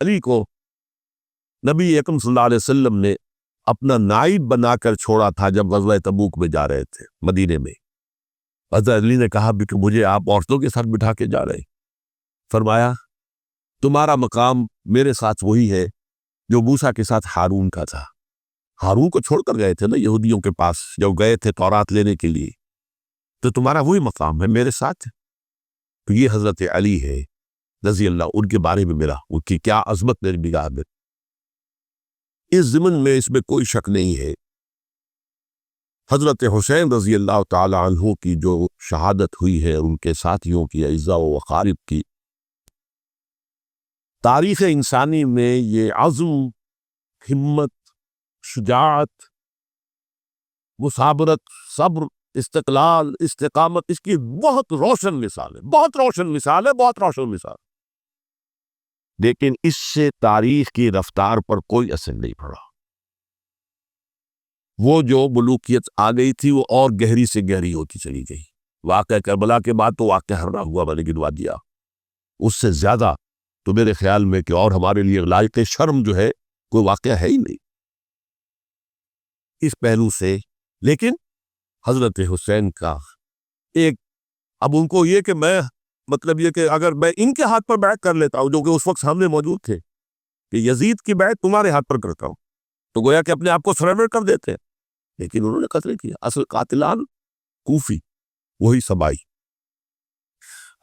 علی کو نبی اکرم صلی اللہ علیہ وسلم نے اپنا نائب بنا کر چھوڑا تھا جب غزوہ تبوک میں جا رہے تھے مدینے میں۔ حضرت علی نے کہا بھی کہ مجھے آپ عورتوں کے ساتھ بٹھا کے جا رہے ہیں۔ فرمایا تمہارا مقام میرے ساتھ وہی ہے جو موسیٰ کے ساتھ ہارون کا تھا۔ ہارون کو چھوڑ کر گئے تھے نا یہودیوں کے پاس جب گئے تھے تورات لینے کے لیے، تو تمہارا وہی مقام ہے میرے ساتھ۔ تو یہ حضرت علی ہے رضی اللہ، ان کے بارے میں ان کی کیا عظمت میری نگاہ میں، اس ضمن میں اس میں کوئی شک نہیں ہے۔ حضرت حسین رضی اللہ تعالی عنہ کی جو شہادت ہوئی ہے، ان کے ساتھیوں کی، اعزاء و اقارب کی، تاریخ انسانی میں یہ عزم، ہمت، شجاعت، مثابرت، صبر، استقلال، استقامت، اس کی بہت روشن مثال ہے، بہت روشن مثال ہے، بہت روشن مثال۔ لیکن اس سے تاریخ کی رفتار پر کوئی اثر نہیں پڑا۔ وہ جو ملوکیت آ گئی تھی وہ اور گہری سے گہری ہوتی چلی گئی۔ واقعہ کربلا کے بعد تو واقعہ ہررا ہوا میں نے گنوا دیا، اس سے زیادہ تو میرے خیال میں کہ اور ہمارے لیے لائق شرم جو ہے کوئی واقعہ ہے ہی نہیں اس پہلو سے۔ لیکن حضرت حسین کا ایک، اب ان کو یہ کہ میں مطلب یہ کہ اگر میں ان کے ہاتھ پر بیعت کر لیتا ہوں جو کہ اس وقت سامنے موجود تھے کہ یزید کی بیعت تمہارے ہاتھ پر کرتا ہوں، تو گویا کہ اپنے آپ کو سرنڈر کر دیتے ہیں۔ لیکن انہوں نے قتل کیا، اصل قاتلان کوفی وہی سبائی۔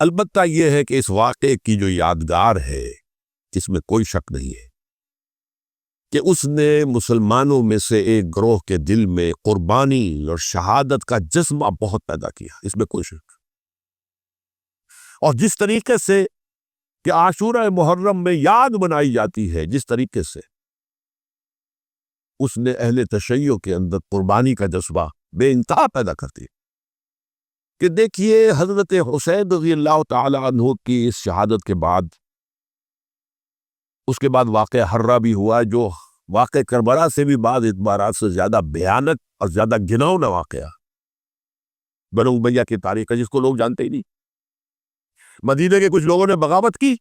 البتہ یہ ہے کہ اس واقعے کی جو یادگار ہے اس میں کوئی شک نہیں ہے کہ اس نے مسلمانوں میں سے ایک گروہ کے دل میں قربانی اور شہادت کا جذبہ بہت پیدا کیا، اس میں کوئی شک۔ اور جس طریقے سے کہ عاشورہ محرم میں یاد منائی جاتی ہے، جس طریقے سے اس نے اہل تشیع کے اندر قربانی کا جذبہ بے انتہا پیدا کرتی ہے کہ دیکھیے حضرت حسین رضی اللہ تعالی عنہ کی اس شہادت کے بعد، اس کے بعد واقعہ ہررا بھی ہوا جو واقعہ کربلا سے بھی بعض اعتبارات سے زیادہ بھیانک اور زیادہ گھناؤنا واقعہ بنو امیہ کی تاریخ ہے، جس کو لوگ جانتے ہی نہیں۔ مدینہ کے کچھ لوگوں نے بغاوت کی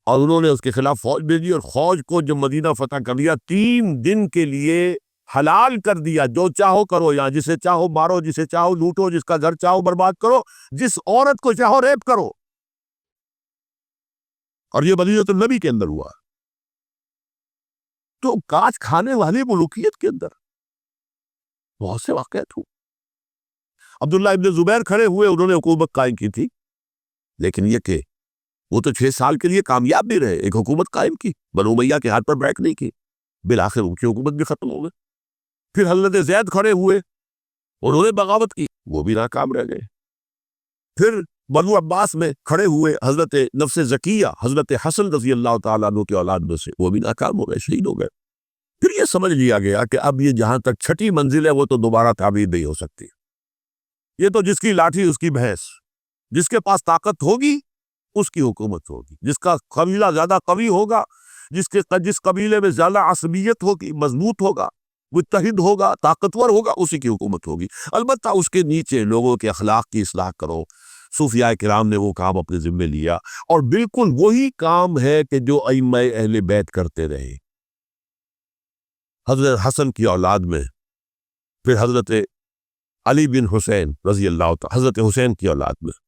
اور انہوں نے اس کے خلاف فوج بھیجی، اور فوج کو جب مدینہ فتح کر لیا 3 دن کے لیے حلال کر دیا، جو چاہو کرو، یہاں جسے چاہو مارو، جسے چاہو لوٹو، جس کا گھر چاہو برباد کرو، جس عورت کو چاہو ریپ کرو۔ اور یہ مدینہ النبی کے اندر ہوا، تو کاج کھانے والی ملوکیت کے اندر بہت سے واقعات ہوئے۔ عبداللہ ابن زبیر کھڑے ہوئے، انہوں نے حکومت قائم کی تھی، لیکن یہ کہ وہ تو 6 سال کے لیے کامیاب بھی رہے، ایک حکومت قائم کی، بنو امیہ کے ہاتھ پر بیعت نہیں کی، بالآخر ان کی حکومت بھی ختم ہو گئی۔ پھر حضرت زید کھڑے ہوئے، انہوں نے بغاوت کی، وہ بھی ناکام رہ گئے۔ پھر بنو عباس میں کھڑے ہوئے حضرت نفس زکیہ، حضرت حسن رضی اللہ تعالیٰ عنہ کے اولاد میں سے، وہ بھی ناکام ہو گئے، شہید ہو گئے۔ پھر یہ سمجھ لیا گیا کہ اب یہ جہاں تک 6ٹھی منزل ہے وہ تو دوبارہ تعبیر نہیں ہو سکتی، یہ تو جس کی لاٹھی اس کی بھینس، جس کے پاس طاقت ہوگی اس کی حکومت ہوگی، جس کا قبیلہ زیادہ قوی ہوگا، جس قبیلے میں زیادہ عصبیت ہوگی، مضبوط ہوگا، متحد ہوگا، طاقتور ہوگا، اسی کی حکومت ہوگی۔ البتہ اس کے نیچے لوگوں کے اخلاق کی اصلاح کرو۔ صوفیاء کرام نے وہ کام اپنے ذمے لیا، اور بالکل وہی کام ہے کہ جو ائمہ اہل بیت کرتے رہے۔ حضرت حسن کی اولاد میں پھر حضرت علی بن حسین رضی اللہ تعالی، حضرت حسین کی اولاد میں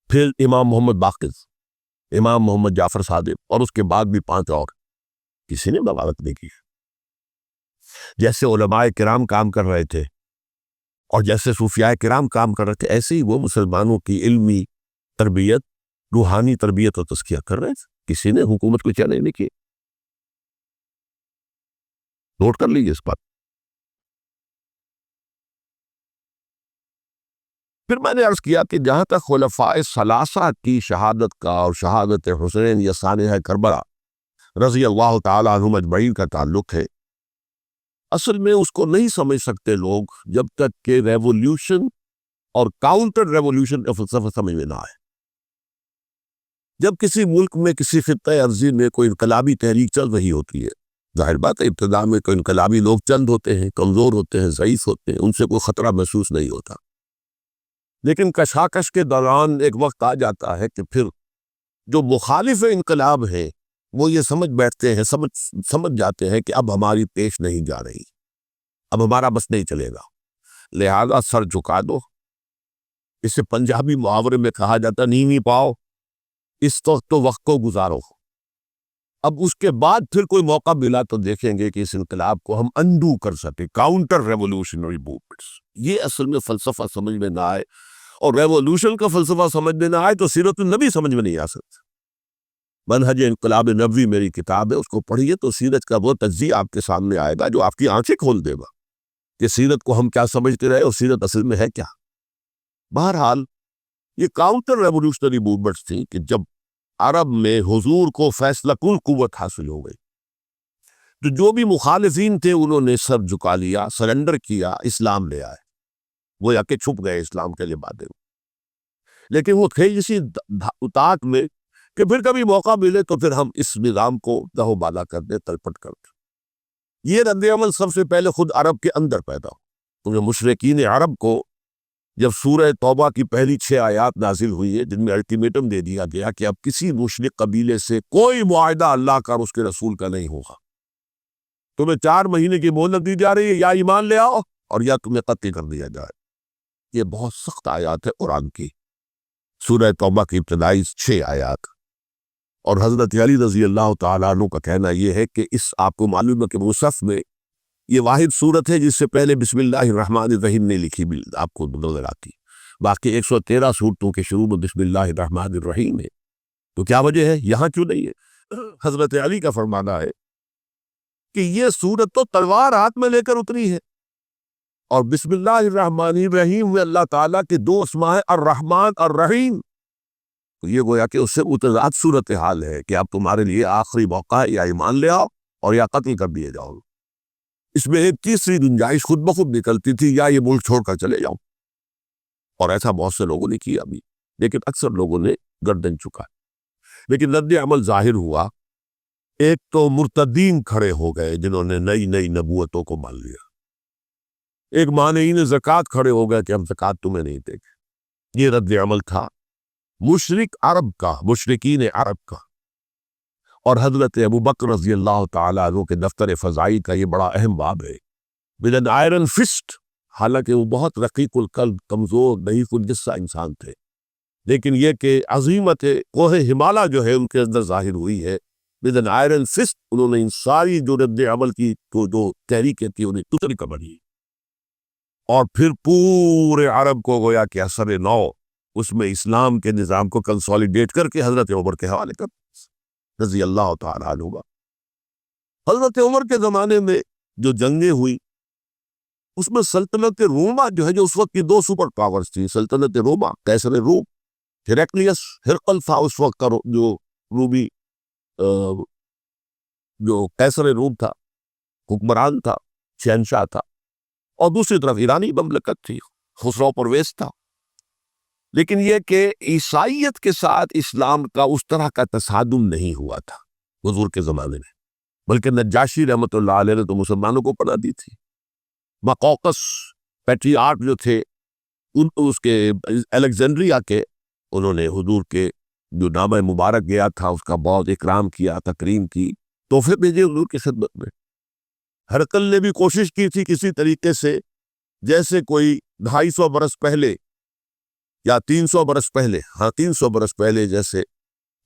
پھر امام محمد باقر، امام محمد جعفر صادق، اور اس کے بعد بھی 5 اور، کسی نے بغاوت نہیں کی۔ جیسے علماء کرام کام کر رہے تھے اور جیسے صوفیاء کرام کام کر رہے تھے، ایسے ہی وہ مسلمانوں کی علمی تربیت، روحانی تربیت اور تزکیہ کر رہے تھے، کسی نے حکومت کو چیلنج نہیں کی۔ نوٹ کر لیجیے اس بات۔ پھر میں نے عرض کیا کہ جہاں تک خلفاء ثلاثہ کی شہادت کا اور شہادت حسین یا سانحہ کربلا رضی اللہ تعالی عنہم اجمعین کا تعلق ہے، اصل میں اس کو نہیں سمجھ سکتے لوگ جب تک کہ ریولوشن اور کاؤنٹر ریولوشن کا فلسفہ سمجھ میں نہ آئے۔ جب کسی ملک میں، کسی خطہ ارضی میں کوئی انقلابی تحریک چل رہی ہوتی ہے، ظاہر بات ہے ابتدا میں کوئی انقلابی لوگ چند ہوتے ہیں، کمزور ہوتے ہیں، ضعیف ہوتے ہیں، ان سے کوئی خطرہ محسوس نہیں ہوتا، لیکن کشاکش کے دوران ایک وقت آ جاتا ہے کہ پھر جو مخالف انقلاب ہے وہ یہ سمجھ بیٹھتے ہیں، سمجھ جاتے ہیں کہ اب ہماری پیش نہیں جا رہی، اب ہمارا بس نہیں چلے گا، لہذا سر جھکا دو۔ اسے پنجابی محاورے میں کہا جاتا نیوی پاؤ، اس وقت کو گزارو۔ اب اس کے بعد پھر کوئی موقع ملا تو دیکھیں گے کہ اس انقلاب کو ہم انڈو کر سکے، کاؤنٹر ریولوشنری موومنٹس۔ یہ اصل میں فلسفہ سمجھ میں نہ آئے، اور ریولوشن کا فلسفہ سمجھ میں نہ آئے تو سیرت النبی سمجھ میں نہیں آ سکتا۔ منہج انقلاب نبوی میری کتاب ہے، اس کو پڑھیے تو سیرت کا وہ تجزیہ آپ کے سامنے آئے گا جو آپ کی آنکھیں کھول دے گا کہ سیرت کو ہم کیا سمجھتے رہے اور سیرت اصل میں ہے کیا۔ بہرحال یہ کاؤنٹر ریولوشنری موومنٹس تھیں کہ جب عرب میں حضور کو فیصلہ کن قوت حاصل ہو گئی تو جو بھی مخالفین تھے انہوں نے سر جھکا لیا، سرنڈر کیا، اسلام لے آئے، وہ یا کہ چھپ گئے اسلام کے لبادے میں۔ لیکن وہ تھے اسی اتاق میں کہ پھر کبھی موقع ملے تو پھر ہم اس نظام کو دہو بالا کر دیں، تلپٹ کر دیں۔ یہ رد عمل سب سے پہلے خود عرب کے اندر پیدا ہو، کیونکہ مشرکین عرب کو جب سورہ توبہ کی پہلی 6 آیات نازل ہوئی ہے جن میں الٹیمیٹم دے دیا گیا کہ اب کسی مشرک قبیلے سے کوئی معاہدہ اللہ کا اور اس کے رسول کا نہیں ہوگا، تمہیں 4 مہینے کی مہلت دی جا رہی ہے، یا ایمان لے آؤ اور یا تمہیں قتل کر دیا جائے۔ یہ بہت سخت آیات ہے قرآن کی، سورہ توبہ کی ابتدائی 6 آیات۔ اور حضرت علی رضی اللہ تعالیٰ عنہ کا کہنا یہ ہے کہ اس آپ کو معلوم ہے کہ مصحف میں یہ واحد صورت ہے جس سے پہلے بسم اللہ الرحمن الرحیم نے لکھی بھی آپ کو نظر آتی، باقی 113 صورتوں کے شروع میں بسم اللہ الرحمن الرحیم ہے۔ تو کیا وجہ ہے یہاں کیوں نہیں ہے؟ حضرت علی کا فرمانا ہے کہ یہ صورت تو تلوار ہاتھ میں لے کر اتری ہے، اور بسم اللہ الرحمن الرحیم میں اللہ تعالیٰ کے 2 اسماء ہیں، الرحمن الرحیم۔ تو یہ گویا کہ اس سے متضاد صورتحال ہے کہ اب تمہارے لیے آخری موقع ہے، یا ایمان لے آؤ اور یا قتل کر دیے جاؤ۔ اس میں ایک تیسری گنجائش خود بخود نکلتی تھی، یا یہ ملک چھوڑ کر چلے جاؤ، اور ایسا بہت سے لوگوں نے کیا بھی، لیکن اکثر لوگوں نے گردن چکا۔ لیکن رد عمل ظاہر ہوا، ایک تو مرتدین کھڑے ہو گئے جنہوں نے نئی نبوتوں کو مان لیا، ایک مانعین زکوٰۃ کھڑے ہو گئے کہ ہم زکوٰۃ تمہیں نہیں دیں گے۔ یہ رد عمل تھا مشرک عرب کا، مشرکین عرب کا۔ اور حضرت ابوبکر رضی اللہ تعالیٰ عنہ کے دفتر فضائی کا یہ بڑا اہم باب ہے، ود این آئرن فسٹ، حالانکہ وہ بہت رقیق القلب، کمزور، ضعیف الجثہ انسان تھے، لیکن یہ کہ عظیمت کوہ ہمالیہ جو ہے ان کے اندر ظاہر ہوئی ہے، ود این آئرن فسٹ انہوں نے ان ساری جو رد عمل کی جو تحریکیں تھی انہیں ٹوٹل کر دی، اور پھر پورے عرب کو گویا کہ اثر نو اس میں اسلام کے نظام کو کنسولیڈیٹ کر کے حضرت عمر کے حوالے کر رضی اللہ تعالیٰ عنہ۔ حضرت عمر کے زمانے میں جو جنگیں ہوئی اس میں سلطنت روما جو ہے، جو اس وقت کی 2 سپر پاورز تھی، سلطنت روما قیصر روم، ہیرقلیس ہرقل تھا اس وقت کا جو رومی جو قیصر روم تھا، حکمران تھا، شہنشاہ تھا، اور دوسری طرف ایرانی مملکت تھی، خسرو پرویز تھا۔ لیکن یہ کہ عیسائیت کے ساتھ اسلام کا اس طرح کا تصادم نہیں ہوا تھا حضور کے زمانے میں، بلکہ نجاشی رحمۃ اللہ علیہ نے تو مسلمانوں کو پناہ دی تھی۔ مقوقس پیٹریارٹ جو تھے اس کے الیگزینڈریا کے، انہوں نے حضور کے جو نامہ مبارک گیا تھا اس کا بہت اکرام کیا، تکریم کی، تحفے بھیجے حضور کی خدمت میں۔ ہرقل نے بھی کوشش کی تھی کسی طریقے سے، جیسے کوئی 250 برس پہلے یا 300 برس پہلے، 300 برس پہلے جیسے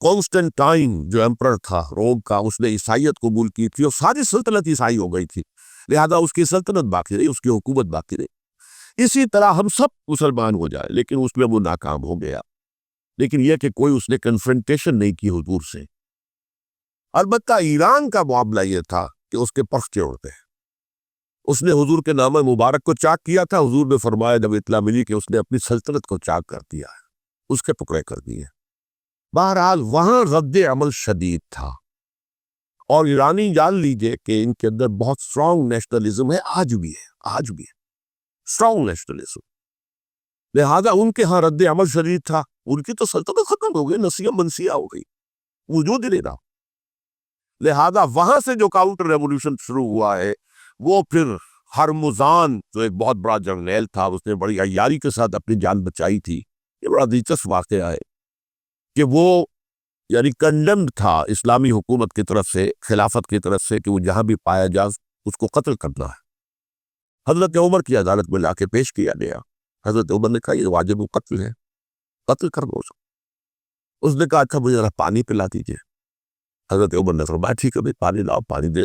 کانسٹنٹائن جو ایمپرر تھا روم کا، اس نے عیسائیت قبول کی تھی اور ساری سلطنت عیسائی ہو گئی تھی، لہذا اس کی سلطنت باقی رہی، اس کی حکومت باقی رہی۔ اسی طرح ہم سب مسلمان ہو جائے، لیکن اس میں وہ ناکام ہو گیا۔ لیکن یہ کہ کوئی اس نے کنفرنٹیشن نہیں کی حضور سے۔ البتہ ایران کا معاملہ یہ تھا کہ اس کے پرخچے اڑتے ہیں، اس نے حضور کے نامہ مبارک کو چاک کیا تھا، حضور نے فرمایا جب اطلاع ملی کہ اس نے اپنی سلطنت کو چاک کر دیا ہے، اس کے ٹکڑے کر دیے۔ بہرحال وہاں رد عمل شدید تھا، اور ایرانی جان لیجئے کہ ان کے اندر بہت سٹرونگ نیشنلزم ہے، آج بھی ہے سٹرونگ نیشنلزم، لہذا ان کے ہاں رد عمل شدید تھا۔ ان کی تو سلطنت ختم ہو گئی، نسیہ منسیہ ہو گئی، وجود ہی نہیں رہا۔ لہذا وہاں سے جو کاؤنٹر ریولوشن شروع ہوا ہے وہ پھر ہرمزان جو ایک بہت بڑا جرنیل تھا، اس نے بڑی عیاری کے ساتھ اپنی جان بچائی تھی۔ یہ بڑا دلچسپ واقعہ ہے کہ وہ یعنی کنڈمڈ تھا اسلامی حکومت کی طرف سے، خلافت کی طرف سے، کہ وہ جہاں بھی پایا جائے اس کو قتل کرنا ہے۔ حضرت عمر کی عدالت میں لا کے پیش کیا گیا۔ حضرت عمر نے کہا یہ واجب قتل ہے، قتل کر دو اس کو۔ اس نے کہا اچھا مجھے ذرا پانی پلا دیجیے۔ حضرت عمر نے فرمایا ٹھیک ہے بھائی پانی لاؤ، پانی دے۔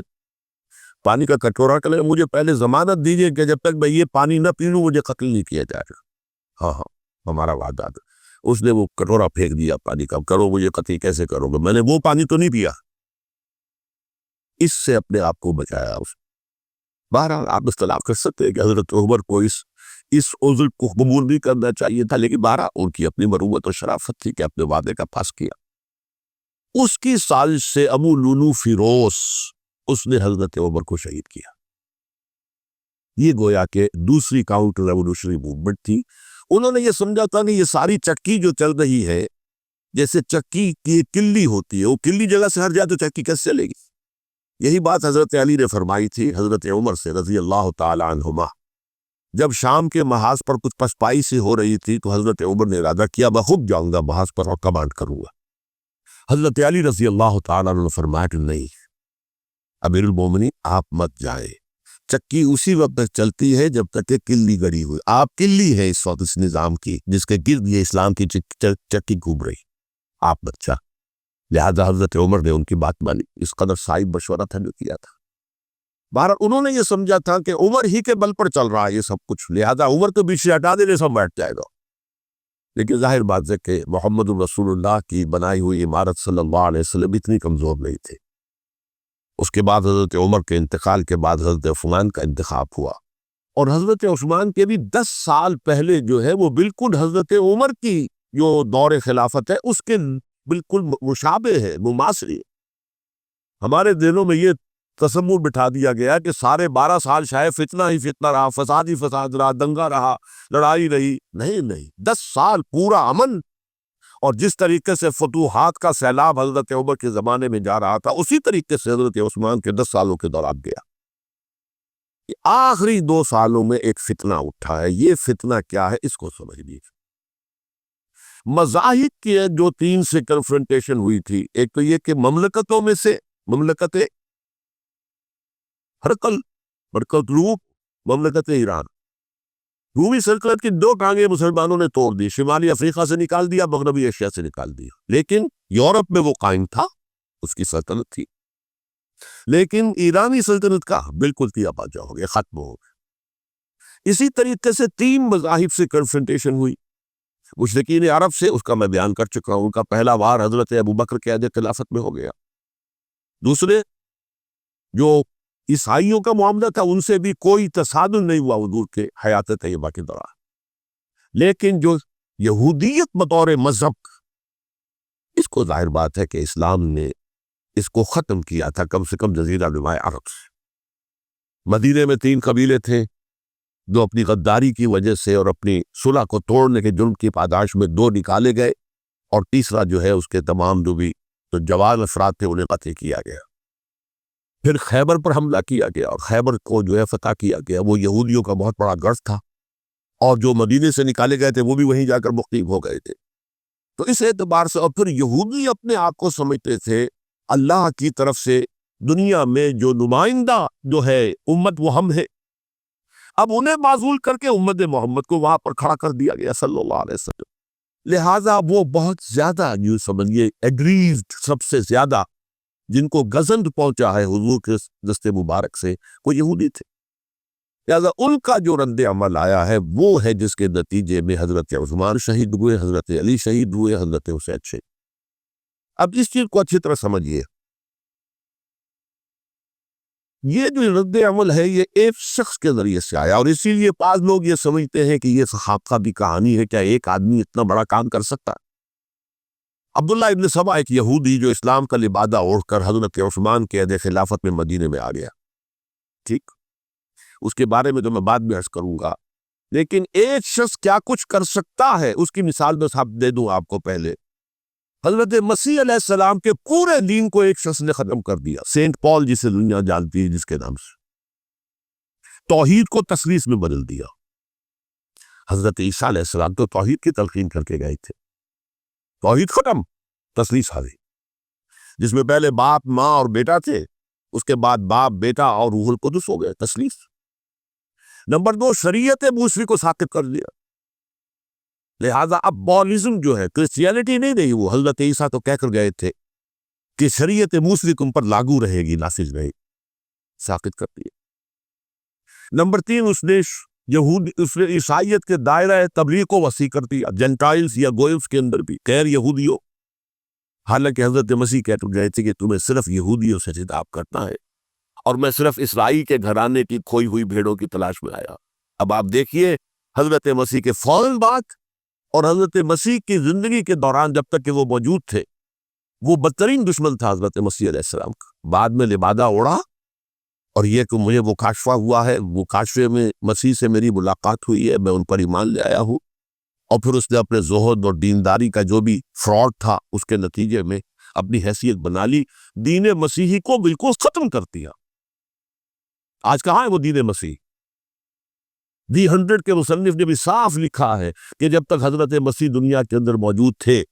پانی کا کٹورا کرے، مجھے پہلے ضمانت دیجیے کہ جب تک میں یہ پانی نہ پی لوں مجھے قتل نہیں کیا جائے گا۔ ہاں ہاں ہمارا وعدہ ہے۔ اس نے وہ کٹورا پھینک دیا پانی کا، کرو مجھے قتل کیسے کرو گے، میں نے وہ پانی تو نہیں پیا۔ اس سے اپنے آپ کو بچایا اس۔ بہرحال آپ اختلاف کر سکتے ہیں کہ حضرت عمر کو اس عذر کو قبول نہیں کرنا چاہیے تھا، لیکن بہرحال ان کی اپنی مروت و شرافت تھی کہ اپنے وعدے کا پاس کیا۔ اس کی سازش سے ابو لولو فیروز اس نے حضرت عمر کو شہید کیا۔ یہ گویا کہ دوسری کاؤنٹر ریولوشنری موومنٹ تھی۔ انہوں نے یہ سمجھا تھا کہ یہ ساری چکی جو چل رہی ہے، جیسے چکی کی کلی ہوتی ہے، وہ کلی جگہ سے ہٹ جائے تو چکی کیسے چلے گی؟ یہی بات حضرت علی نے فرمائی تھی حضرت عمر سے رضی اللہ تعالی عنہما۔ جب شام کے محاذ پر کچھ پسپائی سے ہو رہی تھی تو حضرت عمر نے ارادہ کیا میں خود جاؤں گا محاذ پر اور کمانڈ کروں گا۔ حضرت علی رضی اللہ تعالی عنہ نے فرمایا کہ نہیں امیر المومنین آپ مت جائیں، چکی اسی وقت تک چلتی ہے جب تک کہ کلی گڑی ہوئی۔ آپ کلی ہے اس وقت اس نظام کی جس کے گرد یہ اسلام کی چکی گھوم رہی، آپ مت جا۔ لہذا حضرت عمر نے ان کی بات مانی، اس قدر صائب مشورہ تھا جو کیا تھا۔ بہرحال انہوں نے یہ سمجھا تھا کہ عمر ہی کے بل پر چل رہا ہے یہ سب کچھ، لہذا عمر کو پیچھے ہٹا دینے سب بیٹھ جائے گا۔ لیکن ظاہر بات ہے کہ محمد رسول اللہ کی بنائی ہوئی عمارت صلی اللہ علیہ وسلم اتنی کمزور نہیں تھی۔ اس کے بعد حضرت عمر کے انتقال کے بعد حضرت عثمان کا انتخاب ہوا، اور حضرت عثمان کے بھی 10 سال پہلے جو ہے وہ بالکل حضرت عمر کی جو دور خلافت ہے اس کے بالکل مشابہ ہے، مماثل ہے۔ ہمارے دلوں میں یہ تصور بٹھا دیا گیا کہ سارے 12 سال شاید فتنہ ہی فتنہ رہا، فساد ہی فساد رہا، دنگا رہا، لڑائی رہی۔ نہیں، 10 سال پورا امن، اور جس طریقے سے فتوحات کا سیلاب حضرت عمر کے زمانے میں جا رہا تھا اسی طریقے سے حضرت عثمان کے 10 سالوں کے دوران گیا۔ آخری 2 سالوں میں ایک فتنہ اٹھا ہے، یہ فتنہ کیا ہے اس کو سمجھ لیجیے۔ مذاہب کی جو 3 سے کنفرنٹیشن ہوئی تھی، ایک تو یہ کہ مملکتوں میں سے مملکت ہرقل، برکت روم، مملکت ایران، رومی سلطنت کی 2 ٹانگیں مسلمانوں نے توڑ دی، شمالی افریقہ سے نکال دیا، مغربی ایشیا سے نکال دیا، لیکن یورپ میں وہ قائم تھا، اس کی سلطنت تھی۔ لیکن ایرانی سلطنت کا بالکل تیا باجا ہو گیا، ختم ہو گیا۔ اسی طریقے سے 3 مذاہب سے کنفرنٹیشن ہوئی۔ مشرکین عرب سے، اس کا میں بیان کر چکا ہوں، ان کا پہلا وار حضرت ابوبکر کے عہد خلافت میں ہو گیا۔ دوسرے جو عیسائیوں کا معاملہ تھا ان سے بھی کوئی تصادم نہیں ہوا حضور کے حیات طیبہ کے دوران، لیکن جو یہودیت بطور مذہب، اس کو ظاہر بات ہے کہ اسلام نے اس کو ختم کیا تھا کم سے کم جزیرہ نما عرب سے۔ مدینے میں 3 قبیلے تھے جو اپنی غداری کی وجہ سے اور اپنی صلح کو توڑنے کے جرم کی پاداش میں 2 نکالے گئے، اور تیسرا جو ہے اس کے تمام جو جوان افراد تھے انہیں قتل کیا گیا۔ پھر خیبر پر حملہ کیا گیا، اور خیبر کو جو ہے فتح کیا گیا۔ وہ یہودیوں کا بہت بڑا گڑھ تھا، اور جو مدینے سے نکالے گئے تھے وہ بھی وہیں جا کر مقیم ہو گئے تھے۔ تو اس اعتبار سے، اور پھر یہودی اپنے آپ کو سمجھتے تھے اللہ کی طرف سے دنیا میں جو نمائندہ جو ہے امت وہ ہم ہے۔ اب انہیں معزول کر کے امت محمد کو وہاں پر کھڑا کر دیا گیا صلی اللہ علیہ وسلم۔ لہٰذا وہ بہت زیادہ یوں سمجھیے ایگریزڈ، سب سے زیادہ جن کو گزند پہنچا ہے حضور کے دست مبارک سے، وہ یہودی تھے۔ لہٰذا ان کا جو رد عمل آیا ہے وہ ہے جس کے نتیجے میں حضرت عثمان شہید ہوئے، حضرت علی شہید ہوئے، حضرت حسین شہید۔ اب اس چیز کو اچھی طرح سمجھیے، یہ جو رد عمل ہے یہ ایک شخص کے ذریعے سے آیا، اور اسی لیے بعض لوگ یہ سمجھتے ہیں کہ یہ صحابہ کی کہانی ہے، کیا ایک آدمی اتنا بڑا کام کر سکتا؟ عبداللہ ابن سبا ایک یہودی جو اسلام کا لبادہ اوڑھ کر حضرت عثمان کے عہد خلافت میں مدینے میں آ گیا، ٹھیک، اس کے بارے میں تو میں بعد میں عرض کروں گا، لیکن ایک شخص کیا کچھ کر سکتا ہے اس کی مثال میں صاحب دے دوں آپ کو۔ پہلے حضرت مسیح علیہ السلام کے پورے دین کو ایک شخص نے ختم کر دیا، سینٹ پال جسے دنیا جانتی ہے جس کے نام سے، توحید کو تثلیث میں بدل دیا۔ حضرت عیسیٰ علیہ السلام تو توحید کی تلقین کر کے گئے تھے، توحید ختم، تثلیث آ گئی۔ جس میں پہلے باپ ماں اور بیٹا تھے، اس کے بعد باپ بیٹا اور روح القدس ہو گئے، تثلیث۔ نمبر 2، شریعت موسوی کو ساقط کر دیا، لہذا اب بولزم جو ہے کرسچینٹی نہیں رہی، وہ حضرت عیسیٰ تو کہہ کر گئے تھے کہ شریعت موسوی تم پر لاگو رہے گی، نافذ رہے گی، ساقط کر دیا۔ نمبر 3، اس نے عیسائیت کے دائرہ تبلیغ کو وسیع کر دیا، جنٹائلز یا گوئلز کے اندر بھی، غیر یہودیوں، حالانکہ حضرت مسیح کہہ گئے تھے کہ تمہیں صرف یہودیوں سے خطاب کرنا ہے، اور میں صرف اسرائیل کے گھرانے کی کھوئی ہوئی بھیڑوں کی تلاش میں آیا۔ اب آپ دیکھیے حضرت مسیح کے فوراً بعد اور حضرت مسیح کی زندگی کے دوران جب تک کہ وہ موجود تھے، وہ بدترین دشمن تھا حضرت مسیح علیہ السلام کا۔ بعد میں لبادہ اڑا، اور یہ کہ مجھے وہ کاشفہ ہوا ہے، وہ کاشفے میں مسیح سے میری ملاقات ہوئی ہے، میں ان پر ایمان لے آیا ہوں، اور پھر اس نے اپنے زہد اور دینداری کا جو بھی فراڈ تھا اس کے نتیجے میں اپنی حیثیت بنا لی، دین مسیحی کو بالکل ختم کر دیا۔ آج کہاں ہے وہ دین مسیح؟ دی 100 کے مصنف نے بھی صاف لکھا ہے کہ جب تک حضرت مسیح دنیا کے اندر موجود تھے،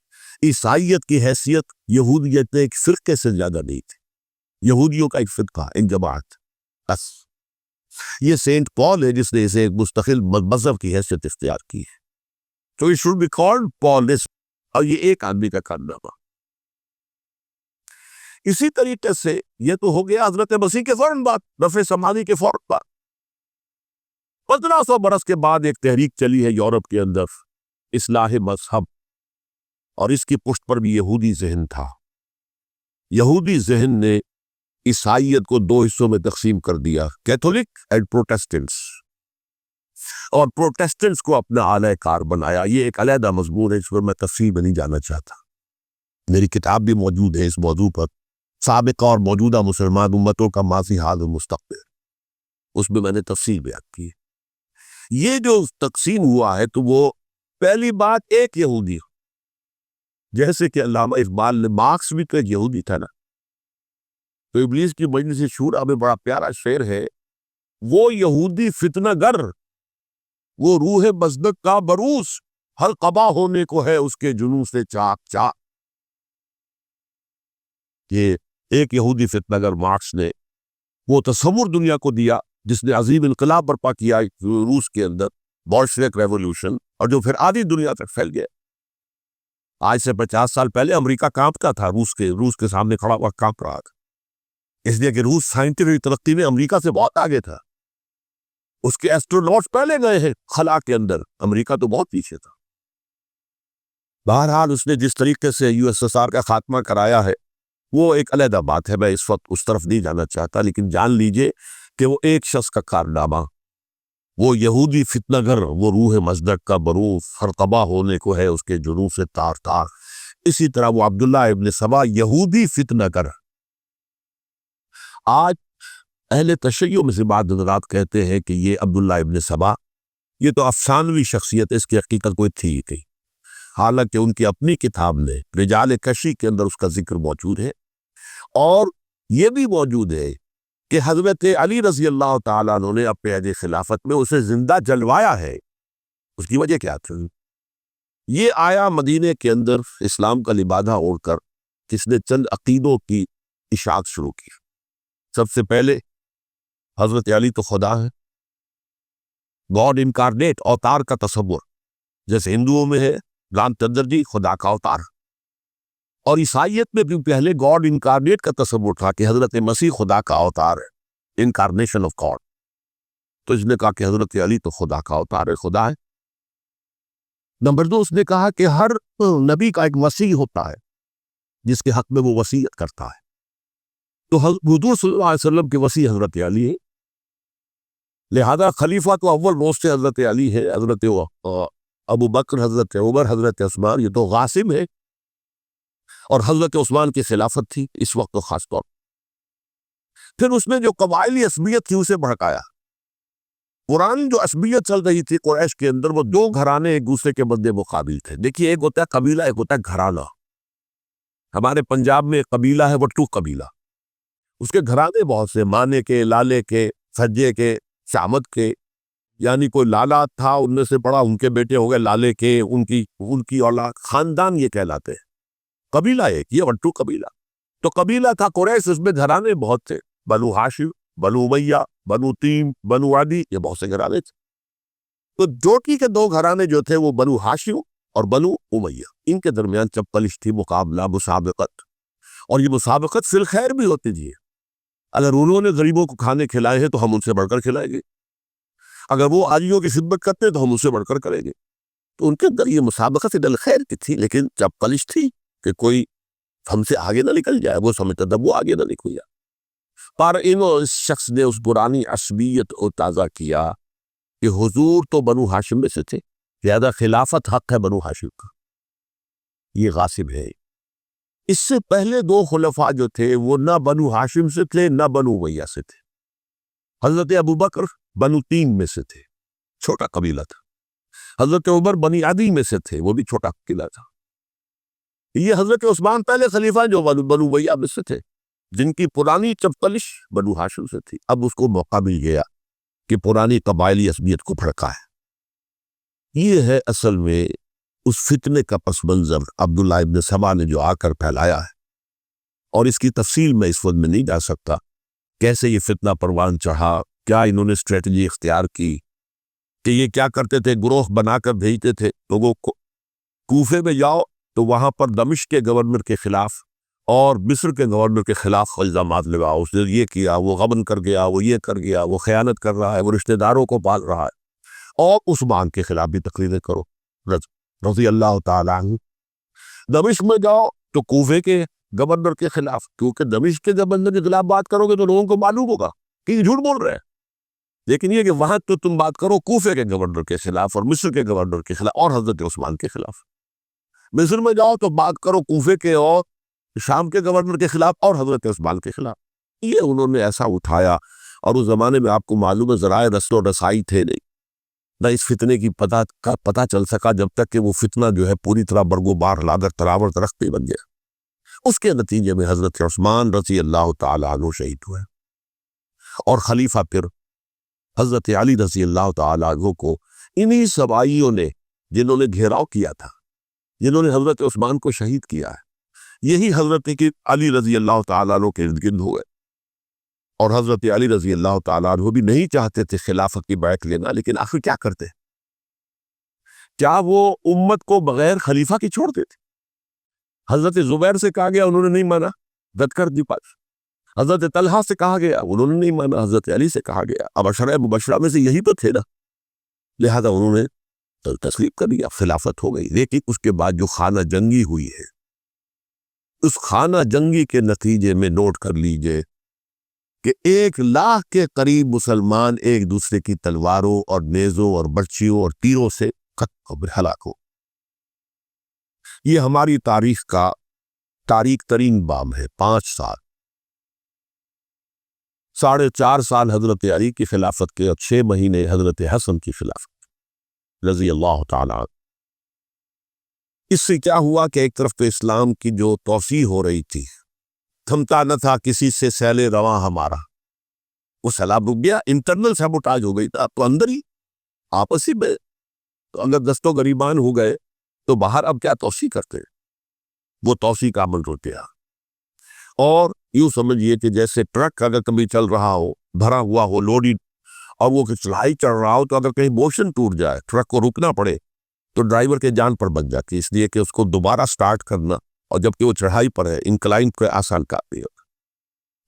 عیسائیت کی حیثیت یہودیت ایک فرقے سے زیادہ نہیں تھی، یہودیوں کا ایک فرقہ، ایک جماعت بس۔ یہ سینٹ پال ہے جس نے اسے ایک مستقل مذہب کی حیثیت اختیار کی ہے، تو it should be called Paulism، اور یہ ایک آدمی کا کارنامہ۔ اسی طریقے سے یہ تو ہو گیا حضرت مسیح کے فوراً بعد، رفع سماوی کے فوراً بعد۔ 1500 برس کے بعد ایک تحریک چلی ہے یورپ کے اندر، اصلاح مذہب، اور اس کی پشت پر بھی یہودی ذہن تھا۔ یہودی ذہن نے عیسائیت کو 2 حصوں میں تقسیم کر دیا، کیتھولک اینڈ پروٹیسٹنٹس، اور پروٹیسٹنٹس کو اپنا اعلی کار بنایا۔ یہ ایک علیحدہ مضمون ہے، اس پر میں تفصیل میں نہیں جانا چاہتا، میری کتاب بھی موجود ہے اس موضوع پر، سابقہ اور موجودہ مسلمان امتوں کا ماضی، حال اور مستقبل، اس میں میں نے تفصیل بیان کی ہے۔ یہ جو تقسیم ہوا ہے تو وہ پہلی بات ایک یہودی، جیسے کہ علامہ اقبال نے، مارکس بھی تو ایک یہودی تھا نا، تو ابلیس کی مجلس شورا میں بڑا پیارا شعر ہے، وہ یہودی فتنہ گر، وہ روح مصدق کا بروس، ہر قبا ہونے کو ہے اس کے جنوں سے چاک چاک۔ یہ ایک یہودی فتنہ گر مارکس نے وہ تصور دنیا کو دیا جس نے عظیم انقلاب برپا کیا روس کے اندر، بولشوک ریولوشن، اور جو پھر آدھی دنیا تک پھیل گیا۔ آج سے 50 سال پہلے امریکہ کانپتا تھا، روس کے سامنے کھڑا ہوا کانپ رہا تھا، اس لیے کہ روس سائنٹیفک ترقی میں امریکہ سے بہت آگے تھا، اس کے ایسٹروناٹس پہلے گئے ہیں خلا کے اندر، امریکہ تو بہت پیچھے تھا۔ بہرحال اس نے جس طریقے سے USSR کا خاتمہ کرایا ہے وہ ایک علیحدہ بات ہے، میں اس وقت اس طرف نہیں جانا چاہتا، لیکن جان لیجئے کہ وہ ایک شخص کا کارنامہ، وہ یہودی فتنہ گر، وہ روح مصدق کا بروس، ہر قبا ہونے کو ہے اس کے جنوں سے تار تار۔ اسی طرح وہ عبداللہ ابن سبا یہودی فتنہ گر۔ آج اہل تشیع میں سے بعض حضرات کہتے ہیں کہ یہ عبداللہ ابن سبا یہ تو افسانوی شخصیت ہے، اس کی حقیقت کوئی تھی ہی نہیں، حالانکہ ان کی اپنی کتاب میں رجال کشی کے اندر اس کا ذکر موجود ہے، اور یہ بھی موجود ہے کہ حضرت علی رضی اللہ تعالیٰ عنہ نے اپنے عہد خلافت میں اسے زندہ جلوایا ہے۔ اس کی وجہ کیا تھی؟ یہ آیا مدینے کے اندر اسلام کا لبادہ اوڑھ کر، جس نے چند عقیدوں کی اشاعت شروع کی۔ سب سے پہلے حضرت علی تو خدا ہے، گاڈ انکارنیٹ، اوتار کا تصور، جیسے ہندوؤں میں ہے رام چندر جی خدا کا اوتار، اور عیسائیت میں بھی پہلے گاڈ انکارنیٹ کا تصور تھا کہ حضرت مسیح خدا کا اوتار ہے، انکارنیشن آف گاڈ۔ تو اس نے کہا کہ حضرت علی تو خدا کا اوتار ہے، خدا ہے۔ نمبر 2، اس نے کہا کہ ہر نبی کا ایک وصی ہوتا ہے جس کے حق میں وہ وصیت کرتا ہے، تو حضور صلی اللہ علیہ وسلم کے وصی حضرت علی ہے، لہذا خلیفہ تو اول روز سے حضرت علی ہے، حضرت ابو بکر، حضرت عمر، حضرت عثمان، یہ تو غاسم ہے، اور حضرت عثمان کی خلافت تھی اس وقت تو خاص طور۔ پھر اس نے جو قبائلی عصبیت تھی اسے بھڑکایا۔ قرآن جو عصبیت چل رہی تھی قریش کے اندر، وہ 2 گھرانے ایک دوسرے کے مد مقابل تھے۔ دیکھیے، ایک ہوتا ہے قبیلہ، ایک ہوتا ہے گھرانہ۔ ہمارے پنجاب میں قبیلہ ہے وٹو قبیلہ، اس کے گھرانے بہت سے، مانے کے، لالے کے، سجے کے، شامت کے، یعنی کوئی لالا تھا ان میں سے بڑا، ان کے بیٹے ہو گئے لالے کے، ان کی اولاد، خاندان یہ کہلاتے ہیں۔ قبیلہ ایک، یہ وٹو قبیلہ۔ تو قبیلہ تھا قریش، اس میں گھرانے بہت تھے، بنو ہاشم، بنو امیہ، بنو تیم، بنو عدی، یہ بہت سے گھرانے تھے۔ تو جوٹی کے دو گھرانے جو تھے وہ بنو ہاشم اور بنو امیہ، ان کے درمیان چپقلش تھی، مقابلہ، مسابقت، اور یہ مسابقت فی الخیر بھی ہوتی تھی۔ اگر انہوں نے غریبوں کو کھانے کھلائے ہیں تو ہم ان سے بڑھ کر کھلائیں گے، اگر وہ عاجزوں کی خدمت کرتے ہیں تو ہم ان سے بڑھ کر کریں گے۔ تو ان کے اندر یہ مسابقت دل خیر کی تھی، لیکن چپقلش تھی کہ کوئی ہم سے آگے نہ نکل جائے، وہ سمجھتا تھا وہ آگے نہ نکل جائے۔ پر اس شخص نے اس پرانی عصبیت کو تازہ کیا کہ حضور تو بنو ہاشم میں سے تھے، زیادہ خلافت حق ہے بنو ہاشم کا، یہ غاصب ہے۔ اس سے پہلے دو خلفاء جو تھے وہ نہ بنو ہاشم سے تھے نہ بنو امیہ سے تھے۔ حضرت ابوبکر بنو تیم میں سے تھے، چھوٹا قبیلہ تھا۔ حضرت عمر بنی عدی میں سے تھے، وہ بھی چھوٹا قبیلہ تھا۔ یہ حضرت عثمان پہلے خلیفہ جو بنو امیہ میں سے تھے، جن کی پرانی چپقلش بنو ہاشم سے تھی۔ اب اس کو موقع مل گیا کہ پرانی قبائلی عصبیت کو بھڑکا ہے۔ یہ ہے اصل میں اس فتنے کا پس منظر عبداللہ ابن سبا نے جو آ کر پھیلایا ہے، اور اس کی تفصیل میں اس وقت میں نہیں جا سکتا، کیسے یہ فتنہ پروان چڑھا، کیا انہوں نے اسٹریٹجی اختیار کی کہ یہ کیا کرتے تھے، گروہ بنا کر بھیجتے تھے لوگوں کو، کوفے میں جاؤ تو وہاں پر دمشق کے گورنر کے خلاف اور مصر کے گورنر کے خلاف الزامات لگاؤ، اس نے یہ کیا، وہ غبن کر گیا، وہ یہ کر گیا، وہ خیانت کر رہا ہے، وہ رشتہ داروں کو پال رہا ہے، اور عثمان کے خلاف بھی تقریریں کرو رضی اللہ تعالیٰ عنہ۔ دمشق میں جاؤ تو کوفے کے گورنر کے خلاف، کیونکہ دمشق کے گورنر کے خلاف بات کرو گے تو لوگوں کو معلوم ہوگا کہ یہ جھوٹ بول رہے ہیں، لیکن یہ کہ وہاں تو تم بات کرو کوفے کے گورنر کے خلاف اور مصر کے گورنر کے خلاف اور حضرت عثمان کے خلاف۔ مصر میں جاؤ تو بات کرو کوفے کے اور شام کے گورنر کے خلاف اور حضرت عثمان کے خلاف۔ یہ انہوں نے ایسا اٹھایا، اور اس زمانے میں آپ کو معلوم ہے ذرائع رسل و رسائی تھے نہیں، نہ اس فتنے کی پتہ چل سکا جب تک کہ وہ فتنہ جو ہے پوری طرح برگو بار لا کر تراور درخت بن گیا۔ اس کے نتیجے میں حضرت عثمان رضی اللہ تعالیٰ عنہ شہید ہوئے، اور خلیفہ پھر حضرت علی رضی اللہ تعالیٰ عنہ کو انہی سبائیوں نے، جنہوں نے گھیراؤ کیا تھا، جنہوں نے حضرت عثمان کو شہید کیا ہے، یہی حضرت علی رضی اللہ تعالیٰ عنہ کے ارد گرد ہوئے۔ اور حضرت علی رضی اللہ تعالیٰ عنہ بھی نہیں چاہتے تھے خلافت کی بیعت لینا، لیکن آخر کیا کرتے؟ کیا وہ امت کو بغیر خلیفہ کی چھوڑ دیتے؟ حضرت زبیر سے کہا گیا، انہوں نے نہیں مانا، رد کر دی بات۔ حضرت طلحہ سے کہا گیا، انہوں نے نہیں مانا، حضرت علی سے کہا گیا، اب عشرہ مبشرہ میں سے یہی تو تھے نا، لہذا انہوں نے تسلیم کر دیا، خلافت ہو گئی۔ لیکن اس کے بعد جو خانہ جنگی ہوئی ہے، اس خانہ جنگی کے نتیجے میں نوٹ کر لیجئے کہ 1,00,000 کے قریب مسلمان ایک دوسرے کی تلواروں اور نیزوں اور برچیوں اور تیروں سے ہلاک ہو۔ یہ ہماری تاریخ کا تاریک ترین باب ہے۔ 5 سال، 4.5 سال حضرت علی کی خلافت کے، اور 6 مہینے حضرت حسن کی خلافت رضی اللہ تعالیٰ عنہ۔ اس سے کیا ہوا کہ ایک طرف تو اسلام کی جو توسیع ہو رہی تھی، تھمتا نہ تھا کسی سے سیل رواں ہمارا، وہ سیلاب رک گیا، انٹرنل سیبوٹاج ہو گئی تھا، تو اندر ہی آپسی میں، تو اگر دست و گریبان ہو گئے تو باہر اب کیا توسیع کرتے، وہ توسیع کا عمل رک گیا۔ اور یوں سمجھیے کہ جیسے ٹرک اگر کبھی چل رہا ہو، بھرا ہوا ہو، لوڈی، اور وہ چڑھائی چڑھ رہا ہو، تو اگر کہیں موشن ٹوٹ جائے، ٹرک کو رکنا پڑے، تو ڈرائیور کے جان پر بچ جاتی ہے، اس لیے کہ اس کو دوبارہ سٹارٹ کرنا، اور جبکہ وہ چڑھائی پر ہے، انکلائن پر آسان کام نہیں ہوتا،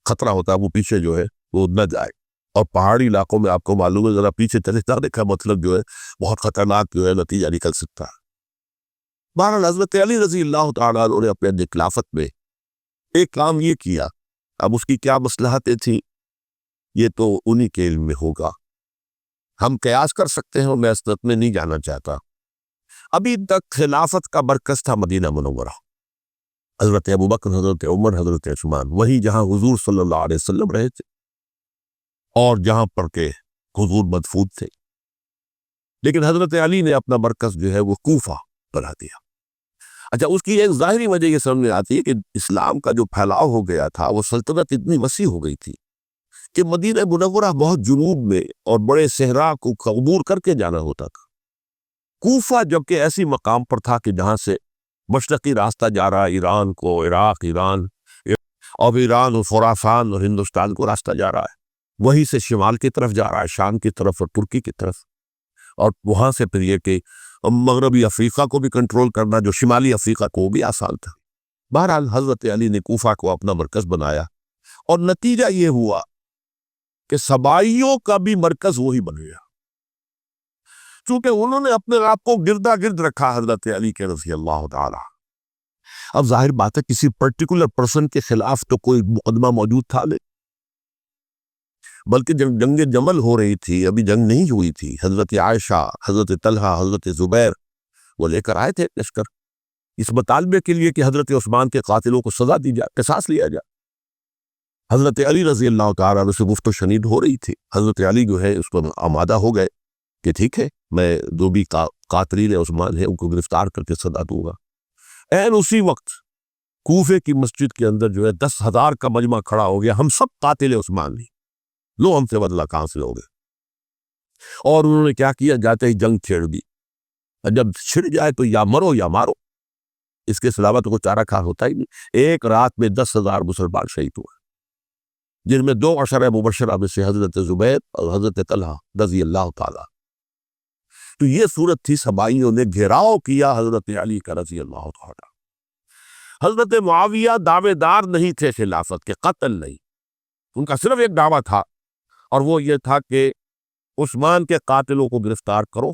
خطرہ ہوتا ہے وہ پیچھے جو ہے وہ نہ جائے۔ اور پہاڑی علاقوں میں آپ کو معلوم ہے ذرا پیچھے چلے جانے کا مطلب جو ہے بہت خطرناک جو ہے نتیجہ نکل سکتا ہے۔ بہرحال حضرت علی رضی اللہ تعالیٰ عنہ نے اپنے خلافت میں ایک کام یہ کیا، اب اس کی کیا مصلحتیں تھیں یہ تو انہی کے علم میں ہوگا، ہم قیاس کر سکتے ہیں، اور میں اس میں نہیں جانا چاہتا۔ ابھی تک خلافت کا مرکز تھا مدینہ منورہ، حضرت ابوبکر، حضرت عمر، حضرت عثمان، وہی جہاں حضور صلی اللہ علیہ وسلم رہے تھے اور جہاں پر کہ حضور مدفون تھے۔ لیکن حضرت علی نے اپنا مرکز جو ہے وہ کوفہ بنا دیا۔ اچھا، اس کی ایک ظاہری وجہ یہ سامنے آتی ہے کہ اسلام کا جو پھیلاؤ ہو گیا تھا، وہ سلطنت اتنی وسیع ہو گئی تھی کہ مدینہ منورہ بہت جنوب میں اور بڑے صحرا کو عبور کر کے جانا ہوتا تھا۔ کوفہ جبکہ ایسی مقام پر تھا کہ جہاں سے مشرقی راستہ جا رہا ایران کو، عراق، ایران، اور ایران اور خراسان اور ہندوستان کو راستہ جا رہا ہے، وہیں سے شمال کی طرف جا رہا ہے، شام کی طرف اور ترکی کی طرف، اور وہاں سے پھر یہ کہ مغربی افریقہ کو بھی کنٹرول کرنا، جو شمالی افریقہ کو بھی آسان تھا۔ بہرحال حضرت علی نے کوفہ کو اپنا مرکز بنایا، اور نتیجہ یہ ہوا کہ سبائیوں کا بھی مرکز وہی بن گیا، چونکہ انہوں نے اپنے آپ کو گردا گرد رکھا حضرت علی کے رضی اللہ تعالی۔ اب ظاہر بات ہے کسی پرٹیکولر پرسن کے خلاف تو کوئی مقدمہ موجود تھا نہیں، بلکہ جب جنگ جمل ہو رہی تھی، ابھی جنگ نہیں ہوئی تھی، حضرت عائشہ، حضرت طلحہ، حضرت زبیر وہ لے کر آئے تھے لشکر اس مطالبے کے لیے کہ حضرت عثمان کے قاتلوں کو سزا دی جائے، قصاص لیا جائے۔ حضرت علی رضی اللہ تعالیٰ عنہ سے گفت و شنید ہو رہی تھی، حضرت علی جو ہے اس پر آمادہ ہو گئے کہ ٹھیک ہے میں جو بھی قاتلین عثمان ہیں ان کو گرفتار کر کے سزا دوں گا۔ این اسی وقت کوفے کی مسجد کے اندر جو ہے 10,000 کا مجمع کھڑا ہو گیا، ہم سب قاتل عثمان نہیں، لو ہم سے بدلہ کہاں سے لوگے؟ اور انہوں نے کیا کیا، جاتے ہی جنگ چھیڑ دی، جب چھڑ جائے تو یا مرو یا مارو، اس کے علاوہ تو کوئی چارہ کار ہوتا ہی نہیں۔ ایک رات میں 10,000 مسلمان شہید ہوئے، جن میں 2 عشرہ مبشرہ میں سے حضرت زبیر اور حضرت طلحہ رضی اللہ تعالیٰ۔ تو یہ صورت تھی، سبائیوں نے گھیراؤ کیا حضرت علی کا رضی اللہ تعالیٰ۔ حضرت معاویہ دعوے دار نہیں تھے خلافت کے، قتل نہیں، ان کا صرف ایک دعویٰ تھا، اور وہ یہ تھا کہ عثمان کے قاتلوں کو گرفتار کرو،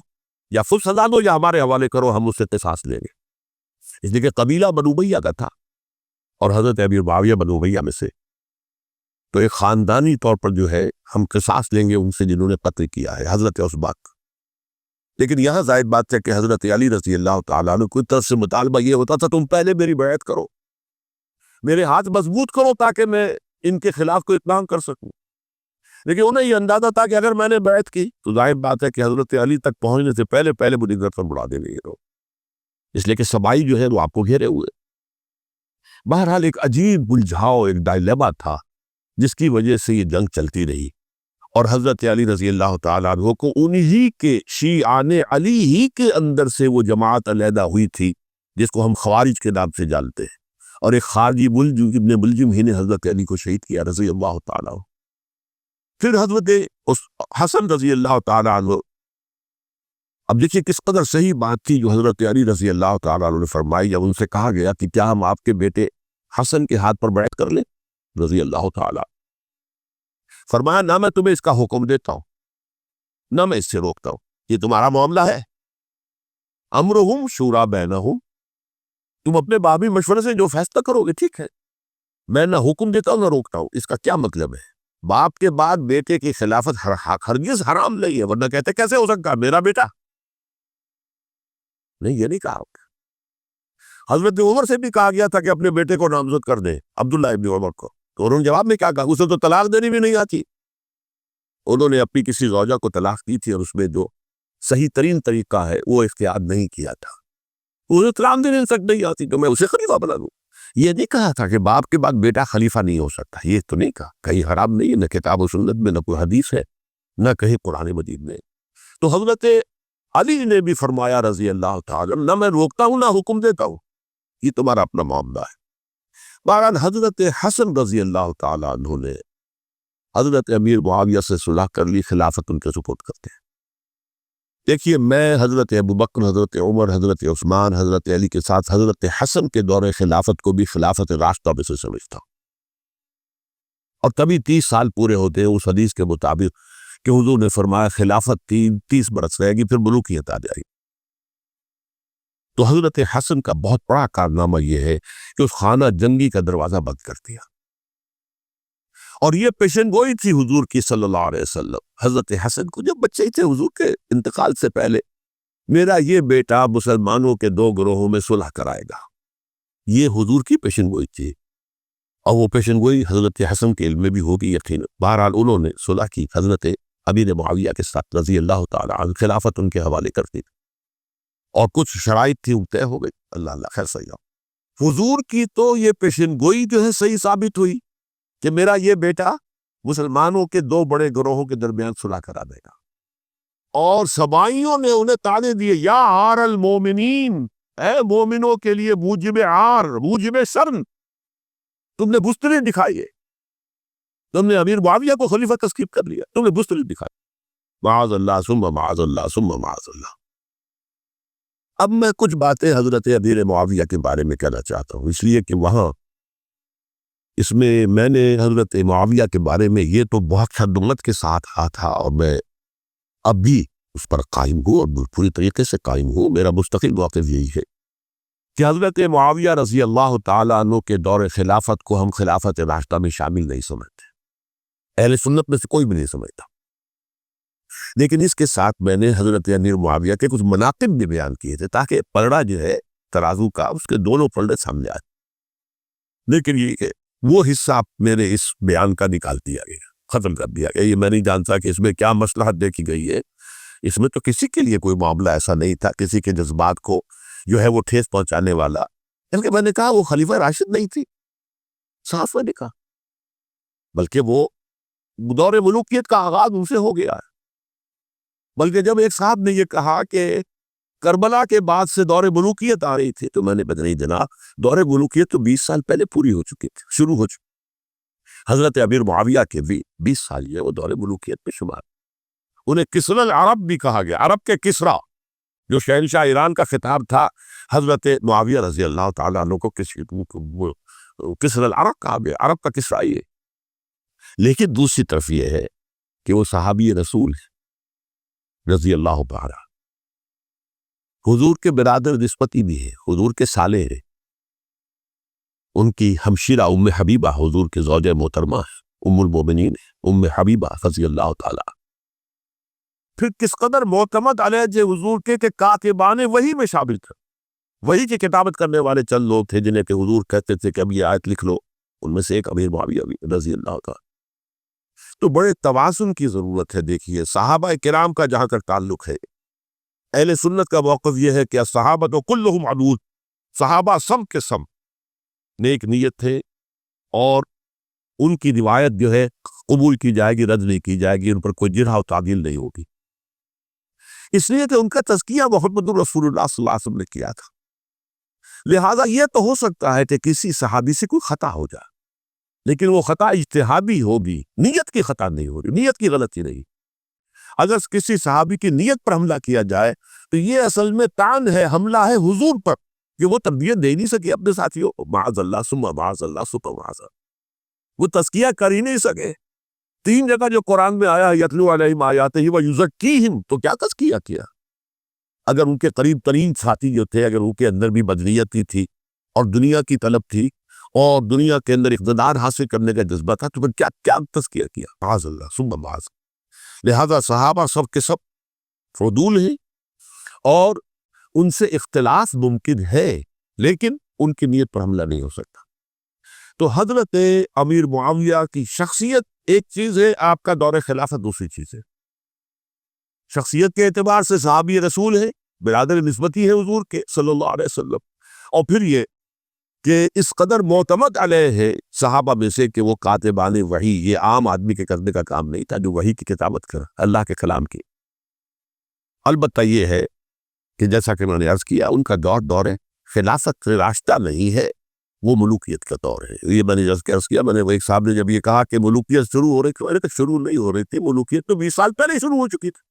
یا خود سزا دو یا ہمارے حوالے کرو، ہم اس سے قصاص لیں گے۔ اس لیے کہ قبیلہ بنو امیہ کا تھا، اور حضرت امیر معاویہ بنو امیہ میں سے، تو ایک خاندانی طور پر جو ہے ہم قصاص لیں گے ان سے جنہوں نے قتل کیا ہے حضرت عصبہ۔ لیکن یہاں ظاہر بات ہے کہ حضرت علی رضی اللہ تعالیٰ عنہ کوئی طرف سے مطالبہ یہ ہوتا تھا تم پہلے میری بیعت کرو، میرے ہاتھ مضبوط کرو تاکہ میں ان کے خلاف کوئی اقدام کر سکوں۔ لیکن انہیں یہ اندازہ تھا کہ اگر میں نے بیعت کی تو ظاہر بات ہے کہ حضرت علی تک پہنچنے سے پہلے پہلے مجھے گرفتار بڑھا دیں گے یہ لوگ، اس لیے کہ سبائی جو ہے وہ آپ کو گھیرے ہوئے۔ بہرحال ایک عجیب الجھاؤ، ایک ڈائلیما تھا جس کی وجہ سے یہ جنگ چلتی رہی، اور حضرت علی رضی اللہ تعالیٰ عنہ کو انہی کے شیعان علی ہی کے اندر سے وہ جماعت علیحدہ ہوئی تھی جس کو ہم خوارج کے نام سے جانتے ہیں، اور ایک خارجی ابن ملجم ہی نے حضرت علی کو شہید کیا رضی اللہ تعالیٰ عنہ۔ پھر حضرت حسن رضی اللہ تعالیٰ عنہ، اب دیکھیے کس قدر صحیح بات تھی جو حضرت علی رضی اللہ تعالیٰ عنہ نے فرمائی جب ان سے کہا گیا کہ کیا ہم آپ کے بیٹے حسن کے ہاتھ پر بیعت کر لیں رضی اللہ تعالیٰ۔ فرمایا نہ میں تمہیں اس کا حکم دیتا ہوں نہ میں اس سے روکتا ہوں، یہ تمہارا معاملہ ہے، امرہم شورا بینہم، تم اپنے بابی مشورے سے جو فیصلہ کرو گے ٹھیک ہے، میں نہ حکم دیتا ہوں نہ روکتا ہوں۔ اس کا کیا مطلب ہے؟ باپ کے بعد بیٹے کی خلافت ہرگز حرام نہیں ہے، ورنہ کہتے کیسے ہو سکتا میرا بیٹا؟ نہیں، یہ نہیں کہا۔ حضرت عمر سے بھی کہا گیا تھا کہ اپنے بیٹے کو نامزد کر دیں، عبداللہ ابن عمر کو، تو انہوں نے جواب میں کیا کہا؟ اسے تو طلاق دینی بھی نہیں آتی۔ انہوں نے اپنی کسی زوجہ کو طلاق دی تھی، اور اس میں جو صحیح ترین طریقہ ہے وہ اختیار نہیں کیا تھا، اسے طلاق دینے تک نہیں آتی تو میں اسے خلیفہ بنا دوں۔ یہ نہیں کہا تھا کہ باپ کے بعد بیٹا خلیفہ نہیں ہو سکتا، یہ تو نہیں کہا، کہیں حرام نہیں ہے، نہ کتاب و سنت میں، نہ کوئی حدیث ہے، نہ کہیں قرآن مجید میں۔ تو حضرت علی نے بھی فرمایا رضی اللہ تعالیٰ، نہ میں روکتا ہوں نہ حکم دیتا ہوں، یہ تمہارا اپنا معاملہ ہے۔ بہرحال حضرت حسن رضی اللہ تعالیٰ عنہ نے حضرت امیر معاویہ سے صلح کر لی، خلافت ان کے سپرد کرتے ہیں۔ دیکھیے میں حضرت ابوبکر، حضرت عمر، حضرت عثمان، حضرت علی کے ساتھ حضرت حسن کے دور خلافت کو بھی خلافت راشدہ میں سے سمجھتا ہوں، اور تبھی 30 سال پورے ہوتے ہیں اس حدیث کے مطابق کہ حضور نے فرمایا خلافت 30 برس رہے گی پھر ملوکیت آ جائے گی۔ تو حضرت حسن کا بہت بڑا کارنامہ یہ ہے کہ اس خانہ جنگی کا دروازہ بند کر دیا، اور یہ پیشن گوئی تھی حضور کی صلی اللہ علیہ وسلم حضرت حسن کو جب بچے ہی تھے حضور کے انتقال سے پہلے، میرا یہ بیٹا مسلمانوں کے 2 گروہوں میں صلح کرائے گا، یہ حضور کی پیشن گوئی تھی، اور وہ پیشن گوئی حضرت حسن کے علم میں بھی ہوگی یقین۔ بہرحال انہوں نے صلح کی حضرت امیر معاویہ کے ساتھ رضی اللہ تعالیٰ عنہ، خلافت ان کے حوالے کر دی، اور کچھ شرائط تھی وہ طے ہو گئی، اللہ خیر صحیح۔ حضور کی تو یہ پیشن گوئی جو ہے صحیح ثابت ہوئی کہ میرا یہ بیٹا مسلمانوں کے 2 بڑے گروہوں کے درمیان صلح کرا دے گا، اور سبائیوں نے انہیں طعنے دیے، یا عار المومنین، اے مومنوں کے لیے موجب عار، موجب شرم، تم نے بزدلی دکھائی ہے، تم نے امیر معاویہ کو خلیفہ تسلیم کر لیا، تم نے بزدلی دکھائی۔ معاذ اللہ ثم معاذ اللہ ثم معاذ اللہ۔ اب میں کچھ باتیں حضرت امیر معاویہ کے بارے میں کہنا چاہتا ہوں، اس لیے کہ وہاں اس میں نے حضرت معاویہ کے بارے میں یہ تو بہت شدت کے ساتھ کہا تھا، اور میں اب بھی اس پر قائم ہوں اور پوری طریقے سے قائم ہوں۔ میرا مستقل موقف یہی ہے کہ حضرت معاویہ رضی اللہ تعالیٰ عنہ کے دور خلافت کو ہم خلافت راشدہ میں شامل نہیں سمجھتے، اہل سنت میں سے کوئی بھی نہیں سمجھتا، لیکن اس کے ساتھ میں نے حضرت امیر معاویہ کے کچھ مناقب بھی بیان کیے تھے تاکہ پلڑا جو ہے ترازو کا اس کے دونوں پلڑے سامنے آئے، لیکن یہ کہ وہ حصہ میرے اس بیان کا نکال دیا گیا، ختم کر دیا گیا۔ یہ میں نہیں جانتا کہ اس میں کیا مصلحت دیکھی گئی ہے، اس میں تو کسی کے لیے کوئی معاملہ ایسا نہیں تھا کسی کے جذبات کو جو ہے وہ ٹھیس پہنچانے والا، بلکہ میں نے کہا وہ خلیفہ راشد نہیں تھی، صاف میں نے کہا، بلکہ وہ دور ملوکیت کا آغاز ان سے ہو گیا ہے۔ بلکہ جب ایک صاحب نے یہ کہا کہ کربلا کے بعد سے دور ملوکیت آ رہی تھی، تو میں نے کہا نہیں جناب، دور ملوکیت تو 20 سال پہلے پوری ہو چکی تھی، شروع ہو چکی۔ حضرت امیر معاویہ کے بھی 20 سال یہ وہ دور ملوکیت میں شمار، انہیں کسرا العرب بھی کہا گیا، عرب کے کسرا جو شہنشاہ ایران کا خطاب تھا، حضرت معاویہ رضی اللہ تعالیٰ عنہ کو کسرا العرب کہا گیا، عرب کا کسرا یہ۔ لیکن دوسری طرف یہ ہے کہ وہ صحابی رسول رضی اللہ تعالیٰ، حضور کے برادر نسبتی بھی ہے، حضور کے سالے ہیں، ان کی ہمشیرہ ام حبیبہ حضور کے زوجہ محترمہ ام المومنین ام حبیبہ رضی اللہ تعالیٰ۔ پھر کس قدر معتمد علیہ حضور کے کہ کاتبان وحی میں شامل تھے، وحی کی کتابت کرنے والے چند لوگ تھے جنہیں کہ حضور کہتے تھے کہ اب یہ آیت لکھ لو، ان میں سے ایک امیر معاویہ بھی رضی اللہ تعالیٰ۔ تو بڑے توازن کی ضرورت ہے۔ دیکھیے صحابہ کرام کا جہاں تک تعلق ہے، اہل سنت کا موقف یہ ہے کہ صحابہ تو کلہم عدول، صحابہ سب کے سب نیک نیت تھے، اور ان کی روایت جو ہے قبول کی جائے گی، رد نہیں کی جائے گی، ان پر کوئی جرح و تعدیل نہیں ہوگی، اس لیے کہ ان کا تزکیہ محمد الرسول اللہ صلی اللہ علیہ وسلم نے کیا تھا۔ لہذا یہ تو ہو سکتا ہے کہ کسی صحابی سے کوئی خطا ہو جائے، لیکن وہ خطا اجتہادی ہوگی، نیت کی خطا نہیں ہوگی، نیت کی غلطی نہیں۔ اگر کسی صحابی کی نیت پر حملہ کیا جائے تو یہ اصل میں طعن ہے، حملہ ہے حضور پر کہ وہ تربیت دے نہیں سکے اپنے ساتھیوں، معاذ اللہ ثم معاذ اللہ ثم معاذ اللہ، وہ تزکیہ کر ہی نہیں سکے۔ 3 جگہ جو قرآن میں آیا یتلو علیہم آیاتہ ویزکیہم، تو کیا تزکیہ کیا؟ اگر ان کے قریب ترین ساتھی جو تھے، اگر ان کے اندر بھی بدنیت تھی اور دنیا کی طلب تھی اور دنیا کے اندر اقتدار حاصل کرنے کا جذبہ تھا، تو پھر کیا تزکیہ کیا؟ معاذ اللہ ثم معاذ۔ لہذا صحابہ سب کے سب فضول ہیں، اور ان سے اختلاف ممکن ہے، لیکن ان کی نیت پر حملہ نہیں ہو سکتا۔ تو حضرت امیر معاویہ کی شخصیت ایک چیز ہے، آپ کا دور خلافت دوسری چیز ہے۔ شخصیت کے اعتبار سے صحابی رسول ہے، برادر نسبتی ہے حضور کے صلی اللہ علیہ وسلم، اور پھر یہ کہ اس قدر معتمد علیہ ہے صحابہ میں سے کہ وہ کاتبان وحی، یہ عام آدمی کے کرنے کا کام نہیں تھا جو وحی کی کتابت کر اللہ کے کلام کی۔ البتہ یہ ہے کہ جیسا کہ میں نے عرض کیا، ان کا دور خلافت راشدہ نہیں ہے، وہ ملوکیت کا دور ہے۔ یہ میں نے عرض کیا، میں نے وہ ایک صاحب نے جب یہ کہا کہ ملوکیت شروع ہو رہی تھی، میں نے کہا شروع نہیں ہو رہی تھی، ملوکیت تو 20 سال پہلے شروع ہو چکی تھی۔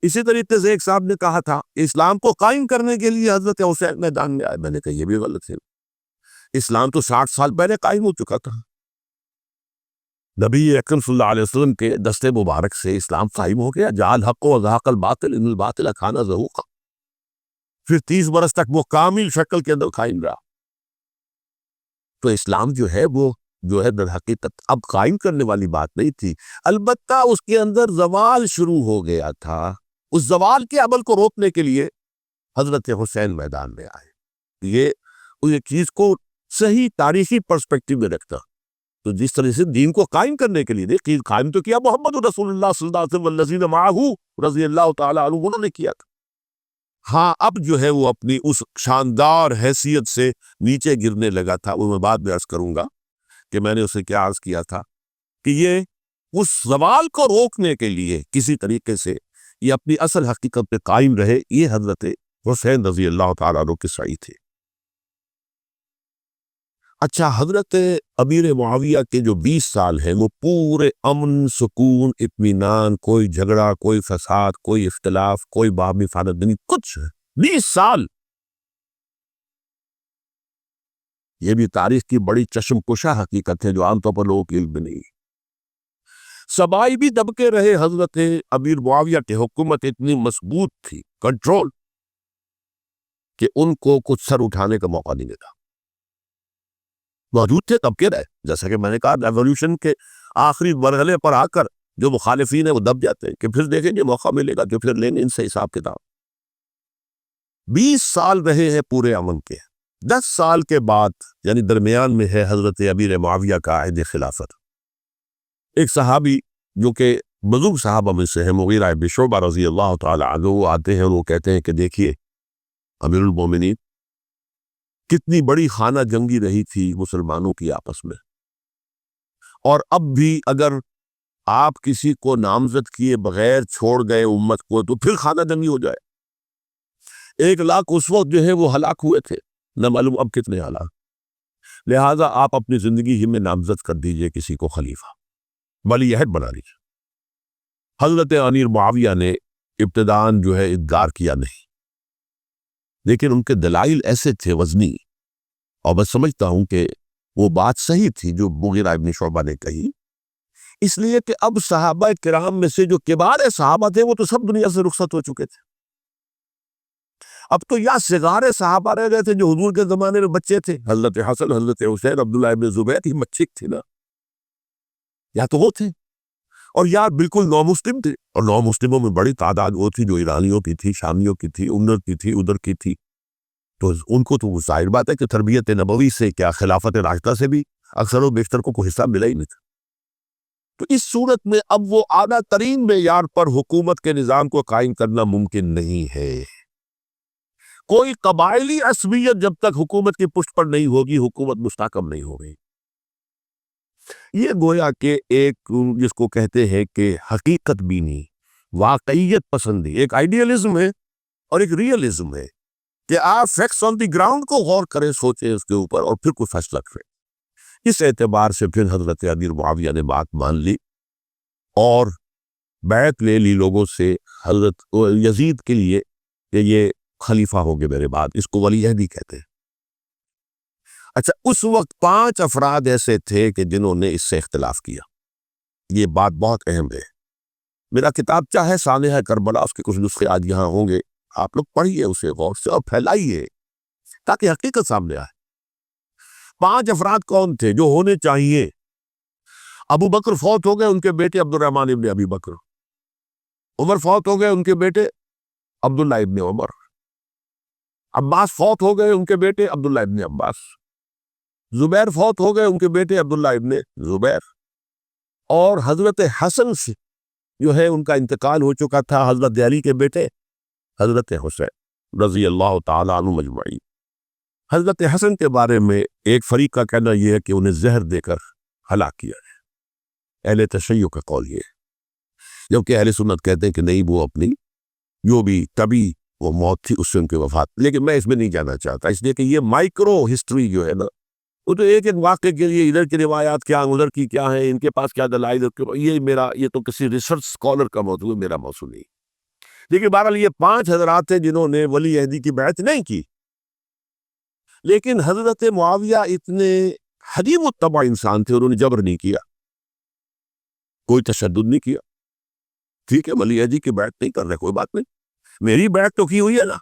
اسی طریقے سے ایک صاحب نے کہا تھا اسلام کو قائم کرنے کے لیے حضرت حسین میدان میں آئے، میں نے کہا یہ بھی غلط ہے، اسلام تو 60 سال پہلے قائم ہو چکا تھا، نبی اکرم صلی اللہ علیہ وسلم کے دست مبارک سے اسلام قائم ہو گیا، جاء الحق وزهق الباطل ان الباطل کان زہوقا، پھر 30 برس تک وہ کامل شکل کے اندر قائم رہا۔ تو اسلام جو ہے وہ در حقیقت اب قائم کرنے والی بات نہیں تھی، البتہ اس کے اندر زوال شروع ہو گیا تھا، اس زوال کے عمل کو روکنے کے لیے حضرت حسین میدان میں آئے۔ یہ چیز کو صحیح تاریخی پرسپیکٹو میں رکھتا، تو جس طرح سے دین کو قائم کرنے کے لیے دیکھیے قائم تو کیا محمد رسول اللہ صلی اللہ علیہ وسلم والذین معہ رضی اللہ تعالیٰ عنہ، انہوں نے کیا تھا۔ ہاں اب جو ہے وہ اپنی اس شاندار حیثیت سے نیچے گرنے لگا تھا، وہ میں بعد میں عرض کروں گا کہ میں نے اسے کیا عرض کیا تھا کہ یہ اس زوال کو روکنے کے لیے کسی طریقے سے یہ اپنی اصل حقیقت پہ قائم رہے، یہ حضرت حسین رضی اللہ تعالیٰ عنہ کے سعی تھے۔ اچھا، حضرت امیر معاویہ کے جو 20 سال ہیں وہ پورے امن، سکون، اطمینان، کوئی جھگڑا، کوئی فساد، کوئی اختلاف، کوئی باہمی فانت نہیں، کچھ 20 سال. یہ بھی تاریخ کی بڑی چشم کشا حقیقت ہے جو عام طور پر لوگوں کی علم میں نہیں. سبائی بھی دبکے رہے. حضرت امیر معاویہ کی حکومت اتنی مضبوط تھی، کنٹرول، کہ ان کو کچھ سر اٹھانے کا موقع نہیں ملا. موجود تھے، دبکے رہے. جیسا کہ میں نے کہا، ریولوشن کے آخری مرحلے پر آ کر جو مخالفین ہیں وہ دب جاتے ہیں کہ پھر دیکھیں گے موقع ملے گا کہ پھر لیں گے ان سے حساب کتاب. 20 سال رہے ہیں پورے امن کے. 10 سال کے بعد یعنی درمیان میں ہے حضرت امیر معاویہ کا عہد خلافت. ایک صحابی جو کہ بزرگ صحابہ میں سے ہے، مغیرہ بن شعبہ رضی اللہ تعالی عنہ، وہ آتے ہیں اور وہ کہتے ہیں کہ دیکھیے امیر المومنین، کتنی بڑی خانہ جنگی رہی تھی مسلمانوں کی آپس میں، اور اب بھی اگر آپ کسی کو نامزد کیے بغیر چھوڑ گئے امت کو تو پھر خانہ جنگی ہو جائے. 1 لاکھ اس وقت جو ہے وہ ہلاک ہوئے تھے، نہ معلوم اب کتنے ہلاک. لہٰذا آپ اپنی زندگی ہی میں نامزد کر دیجئے کسی کو خلیفہ، ولی عہد بنا لیجئے. حضرت امیر معاویہ نے ابتداً جو ہے انکار کیا نہیں، لیکن ان کے دلائل ایسے تھے وزنی، اور میں سمجھتا ہوں کہ وہ بات صحیح تھی جو مغیرہ ابن شعبہ نے کہی، اس لیے کہ اب صحابہ کرام میں سے جو کبار صحابہ تھے وہ تو سب دنیا سے رخصت ہو چکے تھے. اب تو یا صغار صحابہ رہ گئے تھے جو حضور کے زمانے میں بچے تھے، حضرت حسن، حضرت حسین، عبداللہ ابن زبیر، یہ بچے تھے نا، یا تو وہ تھے، اور یا بالکل نو مسلم تھے. اور نو مسلموں میں بڑی تعداد وہ تھی جو ایرانیوں کی تھی، شامیوں کی تھی، ادھر کی تھی، ادھر کی تھی. تو ان کو تو ظاہر بات ہے کہ تربیت نبوی سے کیا خلافت راشدہ سے بھی اکثر و بیشتر کو کوئی حصہ ملا ہی نہیں تھا. تو اس صورت میں اب وہ اعلیٰ ترین معیار پر حکومت کے نظام کو قائم کرنا ممکن نہیں ہے. کوئی قبائلی عصبیت جب تک حکومت کی پشت پر نہیں ہوگی، حکومت مستحکم نہیں ہوگی. یہ گویا کہ ایک جس کو کہتے ہیں کہ حقیقت بینی، واقعیت پسندی، ایک آئیڈیالزم ہے اور ایک ریئلزم ہے کہ آپ فیکٹس آن دی گراؤنڈ کو غور کریں، سوچیں اس کے اوپر اور پھر کوئی فیصلہ کریں. اس اعتبار سے پھر حضرت امیر معاویہ نے بات مان لی اور بیعت لے لی لوگوں سے حضرت یزید کے لیے کہ یہ خلیفہ ہوگے میرے بعد. اس کو ولی عہدی کہتے ہیں. اچھا، اس وقت 5 افراد ایسے تھے کہ جنہوں نے اس سے اختلاف کیا. یہ بات بہت اہم ہے. میرا کتابچہ ہے سانحہ کربلا، اس کے کچھ نسخے آج یہاں ہوں گے، آپ لوگ پڑھیے اسے غور سے اور پھیلائیے تاکہ حقیقت سامنے آئے. 5 افراد کون تھے جو ہونے چاہیے؟ ابو بکر فوت ہو گئے، ان کے بیٹے عبد الرحمن ابن ابی بکر. عمر فوت ہو گئے، ان کے بیٹے عبداللہ ابن عمر. عباس فوت ہو گئے، ان کے بیٹے عبداللہ ابن عباس. زبیر فوت ہو گئے، ان کے بیٹے عبداللہ ابن زبیر. اور حضرت حسن سے جو ہے ان کا انتقال ہو چکا تھا، حضرت علی کے بیٹے حضرت حسین رضی اللہ تعالی عنہ مجمعین. حضرت حسن کے بارے میں ایک فریق کا کہنا یہ ہے کہ انہیں زہر دے کر ہلاک کیا ہے. اہل تشیع کا قول یہ ہے، جبکہ اہل سنت کہتے ہیں کہ نہیں، وہ اپنی جو بھی طبی وہ موت تھی اس سے ان کی وفات. لیکن میں اس میں نہیں جانا چاہتا، اس لیے کہ یہ مائکرو ہسٹری جو ہے نا، وہ تو ایک ایک واقعے کے لیے ادھر کی روایات کیا، ادھر کی کیا ہیں، ان کے پاس کیا دلائل، یہ تو کسی ریسرچ اسکالر کا موضوع ہے، میرا موضوع نہیں. لیکن بہرحال یہ 5 حضرات ہیں جنہوں نے ولی عہدی کی بیعت نہیں کی. لیکن حضرت معاویہ اتنے حلیم الطبع انسان تھے، انہوں نے جبر نہیں کیا، کوئی تشدد نہیں کیا. ٹھیک ہے، ولی عہدی کی بیعت نہیں کر رہے، کوئی بات نہیں، میری بیعت تو کی ہوئی ہے نا،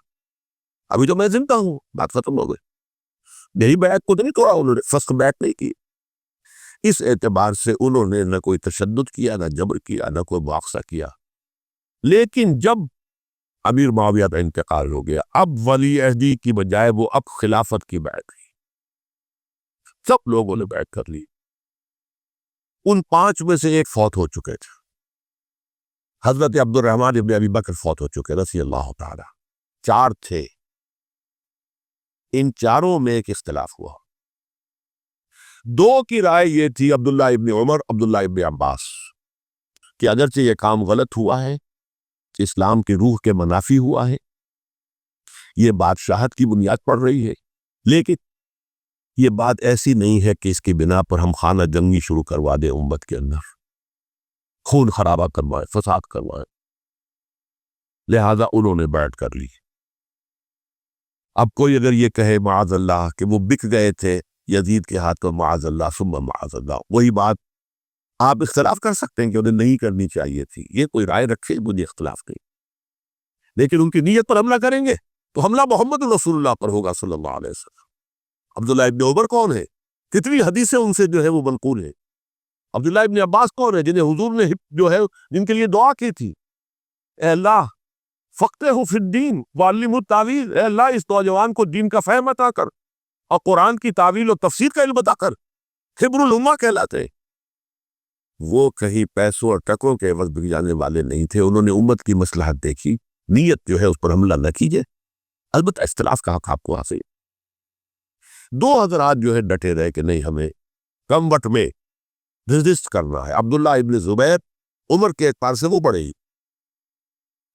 ابھی تو میں زندہ ہوں، بات ختم ہو گئی. میری بیعت کو تو نہیں توڑا انہوں نے، فسخ بیعت نہیں کی. اس اعتبار سے انہوں نے نہ کوئی تشدد کیا، نہ جبر کیا، نہ کوئی مواخذہ کیا. لیکن جب امیر معاویہ کا انتقال ہو گیا، اب ولی عہدی کی بجائے وہ اب خلافت کی بیعت کی. سب لوگوں نے بیعت کر لی. ان 5 میں سے ایک فوت ہو چکے تھے. حضرت عبد الرحمن ابن ابی بکر فوت ہو چکے رضی اللہ تعالی. 4 تھے، ان 4 میں ایک اختلاف ہوا. 2 کی رائے یہ تھی، عبداللہ ابن عمر، عبداللہ ابن عباس، کہ اگرچہ یہ کام غلط ہوا ہے، اسلام کی روح کے منافی ہوا ہے، یہ بادشاہت کی بنیاد پڑ رہی ہے، لیکن یہ بات ایسی نہیں ہے کہ اس کی بنا پر ہم خانہ جنگی شروع کروا دیں امت کے اندر، خون خرابہ کروائیں، فساد کروائیں، لہذا انہوں نے بیعت کر لی۔ اب کوئی اگر یہ کہے معاذ اللہ کہ وہ بک گئے تھے یزید کے ہاتھ پر، معاذ اللہ ثم معاذ اللہ، وہی بات آپ اختلاف کر سکتے ہیں کہ انہیں نہیں کرنی چاہیے تھی، یہ کوئی رائے رکھے، مجھے اختلاف نہیں، لیکن ان کی نیت پر حملہ کریں گے تو حملہ محمد رسول اللہ پر ہوگا صلی اللہ علیہ وسلم۔ عبداللہ ابن عمر کون ہے؟ کتنی حدیثیں ان سے جو ہے وہ منقول ہیں۔ عبداللہ ابن عباس کون ہے؟ جنہیں حضور نے جو ہے جن کے لیے دعا کی تھی، اے اللہ فقہہ فی الدین وعلمہ التاویل، اے اللہ اس نوجوان کو دین کا فہم عطا کر اور قرآن کی تعویل و تفسیر کا علم عطا کر، حبر الامہ کہلاتے ہیں۔ وہ کہیں پیسوں اور ٹکوں کے عوض بک جانے والے نہیں تھے، انہوں نے امت کی مصلحت دیکھی، نیت جو ہے اس پر حملہ نہ کیجیے، البتہ اختلاف کا حق آپ کو حاصل۔ دو حضرات جو ہے ڈٹے رہے کہ نہیں، ہمیں کم وقت میں رزسٹ کرنا ہے۔ عبداللہ ابن زبیر عمر کے اعتبار سے وہ بڑے ہی،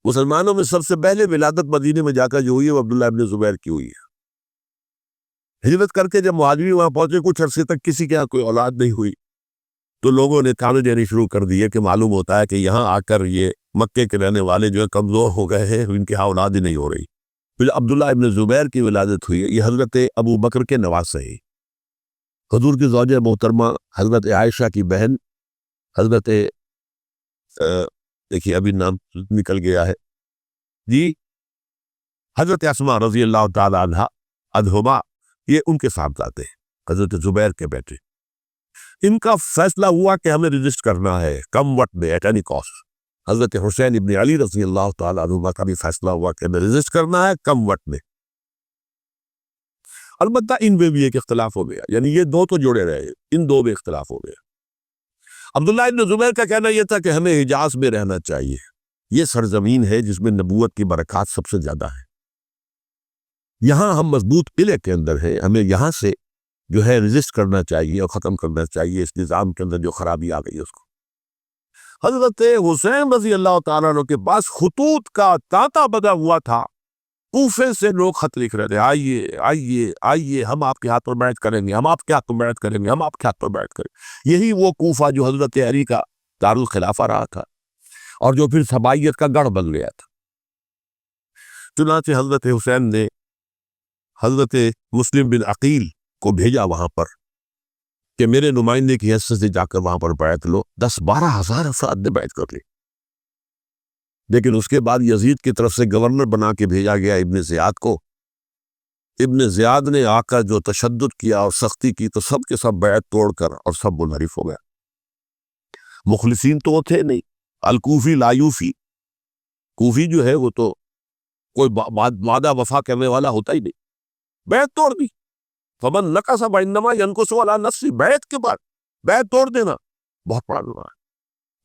مسلمانوں میں سب سے پہلے ولادت مدینے میں جا کر جو ہوئی ہے وہ عبداللہ ابن زبیر کی ہوئی ہے۔ ہجرت کر کے جب مہاجرین وہاں پہنچے، کچھ عرصے تک کسی کے یہاں کوئی اولاد نہیں ہوئی، تو لوگوں نے تانے دینے شروع کر دیے کہ معلوم ہوتا ہے کہ یہاں آ کر یہ مکے کے رہنے والے جو ہے کمزور ہو گئے ہیں، ان کے ہاں اولاد ہی نہیں ہو رہی۔ پھر عبداللہ ابن زبیر کی ولادت ہوئی ہے، یہ حضرت ابو بکر کے نواسے ہیں، حضور کی زوجہ محترمہ حضرت عائشہ کی بہن، حضرت دیکھیے ابھی نام نکل گیا ہے جی، حضرت اسماء رضی اللہ تعالی عنہا عنہما، یہ ان کے ساتھ آتے ہیں، حضرت زبیر کے بیٹے۔ ان کا فیصلہ ہوا کہ ہمیں رجسٹ کرنا ہے کم وقت میں، ایٹ اینی کاسٹ۔ حضرت حسین ابن علی رضی اللہ تعالی عنہما کا بھی فیصلہ ہوا کہ ہمیں رجسٹ کرنا ہے کم وقت میں۔ البتہ ان میں بھی ایک اختلاف ہو گیا، یعنی یہ دو تو جڑے رہے، ان دو میں اختلاف ہو گیا۔ عبداللہ ابن زبیر کا کہنا یہ تھا کہ ہمیں حجاز میں رہنا چاہیے، یہ سرزمین ہے جس میں نبوت کی برکات سب سے زیادہ ہے، یہاں ہم مضبوط قلعے کے اندر ہیں، ہمیں یہاں سے جو ہے رجسٹ کرنا چاہیے اور ختم کرنا چاہیے اس نظام کے اندر جو خرابی آ گئی ہے اس کو۔ حضرت حسین رضی اللہ تعالیٰ عنہ کے پاس خطوط کا تانتا بدا ہوا تھا، کوفے سے لوگ خط لکھ رہے تھے، آئیے آئیے آئیے، ہم آپ کے ہاتھ پر بیعت کریں گے، ہم آپ کے ہاتھ پر بیعت کریں گے، ہم آپ کے ہاتھ پر بیعت کریں گے۔ یہی وہ کوفہ جو حضرت علی کا دارالخلافہ رہا تھا اور جو پھر سبائیت کا گڑھ بن گیا تھا۔ چنانچہ حضرت حسین نے حضرت مسلم بن عقیل کو بھیجا وہاں پر کہ میرے نمائندے کی حیثیت سے جا کر وہاں پر بیعت لو۔ 10-12 ہزار افراد نے بیعت کر لی، لیکن اس کے بعد یزید کی طرف سے گورنر بنا کے بھیجا گیا ابن زیاد کو۔ ابن زیاد نے آ کر جو تشدد کیا اور سختی کی تو سب کے سب بیعت توڑ کر اور سب منحرف ہو گیا۔ مخلصین تو وہ تھے نہیں، الکوفی لایوفی، کوفی جو ہے وہ تو کوئی وعدہ وفا کرنے والا ہوتا ہی نہیں، بیعت توڑ دی۔ فمن نقص فانما ينقص على نفسه، بیعت کے بعد بیعت توڑ دینا بہت بڑا گناہ ہے،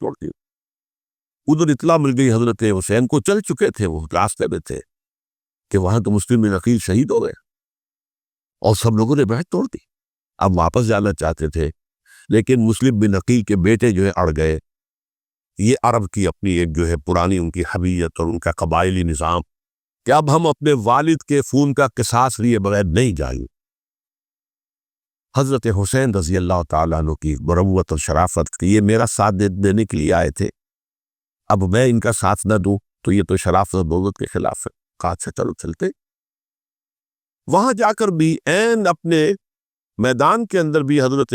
توڑ دی۔ ادھر اطلاع مل گئی حضرت حسین کو، چل چکے تھے وہ، راستے میں تھے کہ وہاں تو مسلم بن عقیل شہید ہو گئے اور سب لوگوں نے بیعت توڑ دی۔ اب واپس جانا چاہتے تھے، لیکن مسلم بن عقیل کے بیٹے جو ہے اڑ گئے۔ یہ عرب کی اپنی ایک جو ہے پرانی ان کی حمیت اور ان کا قبائلی نظام کہ اب ہم اپنے والد کے خون کا قصاص لیے بغیر نہیں جائیں گے۔ حضرت حسین رضی اللہ تعالیٰ عنہ کی مروت اور شرافت کہ یہ میرا ساتھ دینے کے لیے آئے تھے، اب میں ان کا ساتھ نہ دوں تو یہ تو شرافت اور بغض کے خلاف ہے، کہا اچھا چلو چلتے۔ وہاں جا کر بھی عین اپنے میدان کے اندر بھی حضرت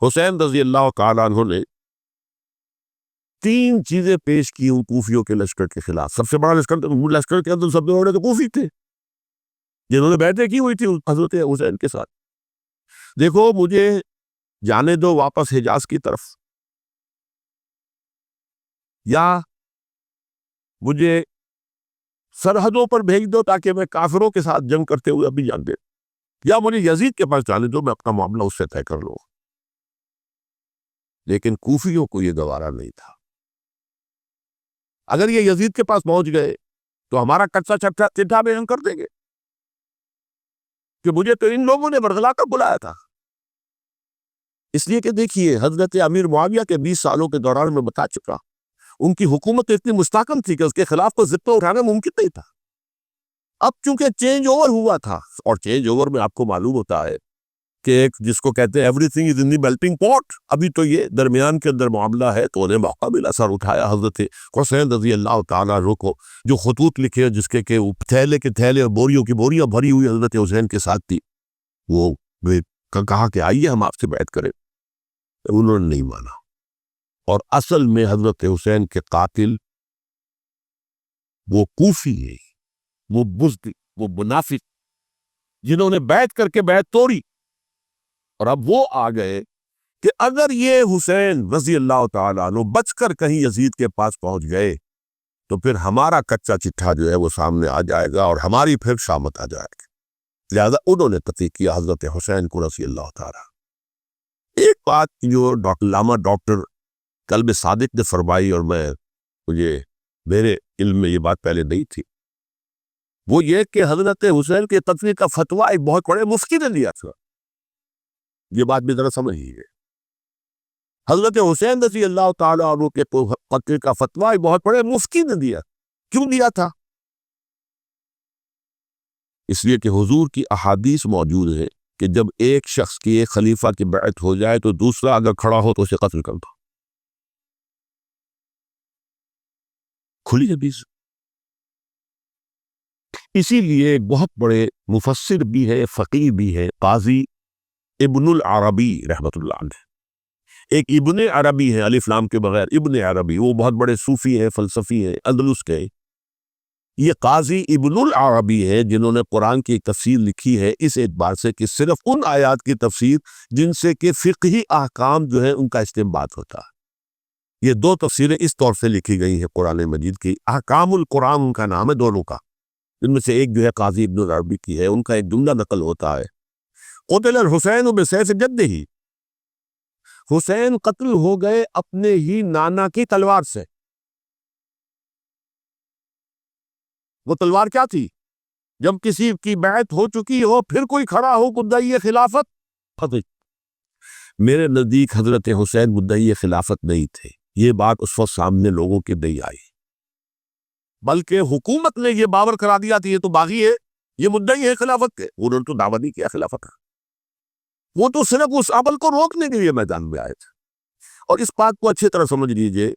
حسین رضی اللہ تعالیٰ عنہ نے 3 چیزیں پیش کی ان کوفیوں کے لشکر کے خلاف۔ سب سے بڑا لشکر کے اندر سب سے بڑے تو کوفی تھے جنہوں نے بیعتیں کی ہوئی تھی حضرت حسین کے ساتھ۔ دیکھو مجھے جانے دو واپس حجاز کی طرف، یا مجھے سرحدوں پر بھیج دو تاکہ میں کافروں کے ساتھ جنگ کرتے ہوئے ابھی جان دے، یا مجھے یزید کے پاس جانے دو، میں اپنا معاملہ اس سے طے کر لوں۔ لیکن کوفیوں کو یہ گوارا نہیں تھا۔ اگر یہ یزید کے پاس پہنچ گئے تو ہمارا کچا چٹھا بیان کر دیں گے کہ مجھے تو ان لوگوں نے برگلا کر بلایا تھا۔ اس لیے کہ دیکھیے حضرت امیر معاویہ کے 20 سالوں کے دوران میں بتا چکا، ان کی حکومت اتنی مستحکم تھی کہ اس کے خلاف کو ضد اٹھانا ممکن نہیں تھا۔ اب چونکہ چینج اوور ہوا تھا، اور چینج اوور میں آپ کو معلوم ہوتا ہے کہ ایک جس کو کہتے ہیں every thing is in the melting پاٹ، ابھی تو یہ درمیان کے اندر معاملہ ہے، تو انہیں موقع ملا، سر اٹھایا حضرت حسین رضی اللہ تعالیٰ عنہ کو، جو خطوط لکھے جس کے کہ تھیلے کے تھیلے اور بوریوں کی بوریاں بھری ہوئی حضرت حسین کے ساتھ تھی، وہ کہا کہ آئیے ہم آپ سے بیعت کریں، انہوں نے نہیں مانا۔ اور اصل میں حضرت حسین کے قاتل وہ کوفی ہے، وہ بزدل، وہ منافق، جنہوں نے بیعت کر کے بیعت توڑی، اور اب وہ آ گئے کہ اگر یہ حسین رضی اللہ تعالیٰ عنہ بچ کر کہیں یزید کے پاس پہنچ گئے تو پھر ہمارا کچا چٹھا جو ہے وہ سامنے آ جائے گا اور ہماری پھر شامت آ جائے گی، لہذا انہوں نے قتل کیا حضرت حسین کو رضی اللہ تعالیٰ۔ ایک بات جو علامہ ڈاکٹر قلب صادق نے فرمائی، اور مجھے میرے علم میں یہ بات پہلے نہیں تھی، وہ یہ کہ حضرت حسین کے قتل کا فتویٰ ایک بہت بڑے مفتی نے دیا تھا۔ یہ بات بھی ذرا سمجھیے، حضرت حسین رضی اللہ تعالیٰ عنہ کے قتل کا فتویٰ ایک بہت بڑے مفتی نے دیا۔ کیوں دیا تھا؟ اس لیے کہ حضور کی احادیث موجود ہے کہ جب ایک شخص کی ایک خلیفہ کی بیعت ہو جائے تو دوسرا اگر کھڑا ہو تو اسے قتل کر دو، کھلی حدیث۔ اسی لیے ایک بہت بڑے مفسر بھی ہے، فقیہ بھی ہے، قاضی ابن العربی رحمۃ اللہ علیہ۔ ایک ابن عربی ہے الف لام کے بغیر، ابن عربی، وہ بہت بڑے صوفی ہیں، فلسفی ہیں، اندلس کے۔ یہ قاضی ابن العربی ہے جنہوں نے قرآن کی ایک تفسیر لکھی ہے اس اعتبار سے کہ صرف ان آیات کی تفسیر جن سے کہ فقہی احکام جو ہے ان کا استنباط ہوتا ہے۔ یہ دو تفسیریں اس طور سے لکھی گئی ہیں قرآن مجید کی، احکام القرآن ان کا نام ہے دونوں کا، ان میں سے ایک جو ہے قاضی ابن العربی کی ہے، ان کا ایک جملہ نقل ہوتا ہے، قتل الحسین بسیف جدہ، حسین قتل ہو گئے اپنے ہی نانا کی تلوار سے۔ وہ تلوار کیا تھی؟ جب کسی کی بیعت ہو چکی ہو پھر کوئی کھڑا ہو مدعی خلافت، فتح۔ میرے نزدیک حضرت حسین مدعی خلافت نہیں تھے، یہ بات اس وقت سامنے لوگوں کے نہیں آئی، بلکہ حکومت نے یہ باور کرا دیا تھا یہ تو باغی ہے، یہ مدعی ہے خلافت کے، انہوں نے تو دعویٰ نہیں کیا خلافت کا، وہ تو صرف اس عمل کو روکنے کے لیے میدان میں آئے تھے۔ اور اس بات کو اچھی طرح سمجھ لیجئے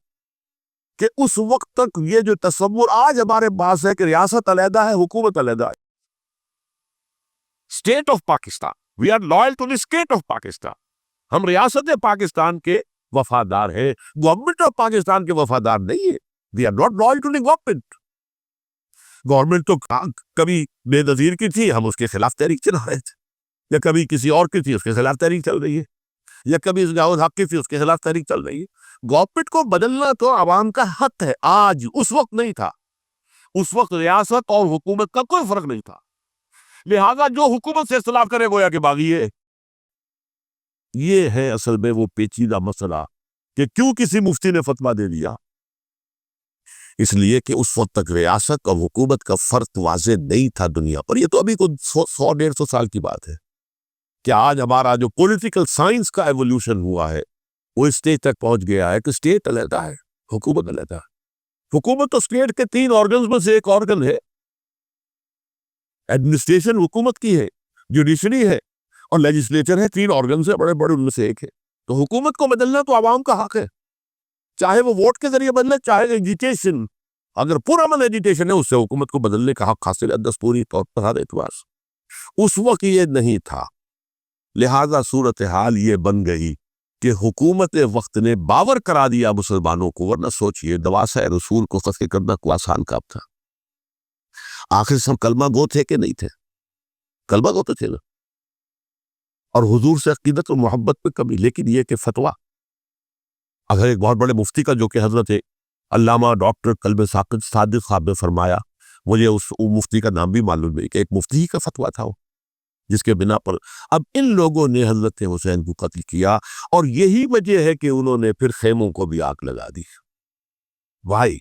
کہ اس وقت تک یہ جو تصور آج ہمارے پاس ہے کہ ریاست علیحدہ ہے، حکومت علیحدہ ہے، state of Pakistan, we are loyal to the state of Pakistan, ہم ریاست پاکستان کے وفادار ہیں، گورنمنٹ آف پاکستان کے وفادار نہیں ہے، we are not loyal to the government. Government تو کبھی بے نظیر کی تھی، ہم اس کے خلاف تحریک چلا رہے تھے، یا کبھی کسی اور کی تھی اس کے خلاف تحریک چل رہی ہے، یا کبھی ضیاء الحق کی تھی اس کے خلاف تحریک چل رہی ہے۔ گورنمنٹ کو بدلنا تو عوام کا حق ہے، آج، اس وقت نہیں تھا، اس وقت ریاست اور حکومت کا کوئی فرق نہیں تھا، لہذا جو حکومت سے اختلاف کرے گویا کہ باغی ہے۔ یہ ہے اصل میں وہ پیچیدہ مسئلہ کہ کیوں کسی مفتی نے فتویٰ دے دیا، اس لیے کہ اس وقت تک ریاست اور حکومت کا فرق واضح نہیں تھا دنیا پر۔ یہ تو ابھی کوئی 100-150 سال کی بات ہے کہ آج ہمارا جو پولیٹیکل سائنس کا ایولیوشن ہوا ہے وہ اسٹیج تک پہنچ گیا ہے کہ اسٹیٹ علیحدہ ہے، حکومت علیحدہ ہے۔ حکومت تو اسٹیٹ کے 3 آرگنز میں سے ایک آرگن ہے، ایڈمنسٹریشن حکومت کی ہے، جوڈیشری ہے اور لیجسلیچر ہے، 3 آرگنز ہیں بڑے بڑے، ان میں سے ایک ہے۔ تو حکومت کو بدلنا تو عوام کا حق ہے، چاہے وہ ووٹ کے ذریعے بدلے، چاہے ایجیٹیشن، اگر پرامن ایجیٹیشن ہے اس سے حکومت کو بدلنے کا حق حاصل ہے دستوری طور پر ہر اعتبار سے۔ اس وقت یہ نہیں تھا، لہذا صورتحال یہ بن گئی کہ حکومت وقت نے باور کرا دیا مسلمانوں کو، ورنہ سوچئے دواسہ رسول کو قتل کرنا کو آسان کام تھا۔ آخر سب کلمہ گو تھے کہ نہیں تھے؟ کلمہ گو تو تھے نا، اور حضور سے عقیدت و محبت پہ کمی، لیکن یہ کہ فتویٰ، اگر ایک بہت بڑے مفتی کا جو کہ حضرت علامہ ڈاکٹر قلب صادق صاحب نے فرمایا، مجھے اس مفتی کا نام بھی معلوم نہیں کہ ایک مفتی ہی کا فتویٰ تھا وہ، جس کے بنا پر اب ان لوگوں نے حضرت حسین کو قتل کیا، اور یہی وجہ ہے کہ انہوں نے پھر خیموں کو بھی آگ لگا دی۔ بھائی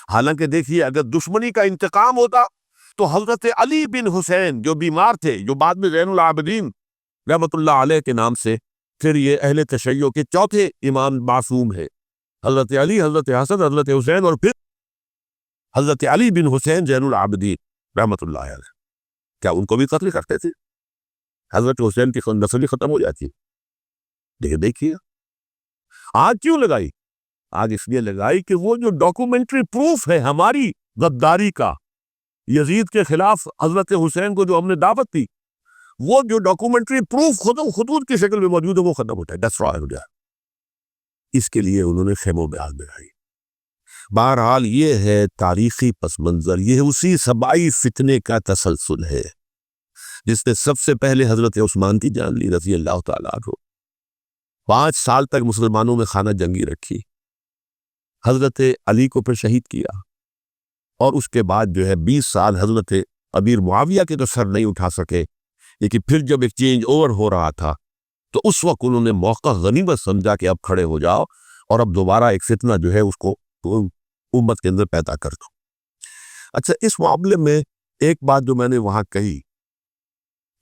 حالانکہ دیکھیے اگر دشمنی کا انتقام ہوتا تو حضرت علی بن حسین جو بیمار تھے، جو بعد میں زین العابدین رحمۃ اللہ علیہ کے نام سے پھر یہ اہل تشیع کے چوتھے امام معصوم ہے، حضرت علی، حضرت حسن، حضرت حسین، اور پھر حضرت علی بن حسین زین العابدین رحمۃ اللہ علیہ، کیا ان کو بھی قتل کرتے تھے؟ حضرت حسین کی نسل ختم ہو جاتی ہے. لیکن دیکھیے آج کیوں لگائی؟ آج اس لیے لگائی کہ وہ جو ڈاکومنٹری پروف ہے ہماری غداری کا یزید کے خلاف حضرت حسین کو جو ہم نے دعوت دی، وہ جو ڈاکومنٹری پروف خطوط کی شکل میں موجود ہے وہ ختم ہوتا ہے، ڈسٹرائے ہو جائے. اس کے لیے انہوں نے خیموں میں آگ لگائی. بہرحال یہ ہے تاریخی پس منظر، یہ اسی سبائی فتنے کا تسلسل ہے جس نے سب سے پہلے حضرت عثمان کی جان لی رضی اللہ تعالیٰ عنہ. 5 سال تک مسلمانوں میں خانہ جنگی رکھی، حضرت علی کو پھر شہید کیا، اور اس کے بعد جو ہے 20 سال حضرت امیر معاویہ کے تو سر نہیں اٹھا سکے. لیکن پھر جب ایک چینج اوور ہو رہا تھا تو اس وقت انہوں نے موقع غنیمت سمجھا کہ اب کھڑے ہو جاؤ اور اب دوبارہ ایک فتنہ جو ہے اس کو امت کے اندر پیدا کر دو. اچھا، اس معاملے میں ایک بات جو میں نے وہاں کہی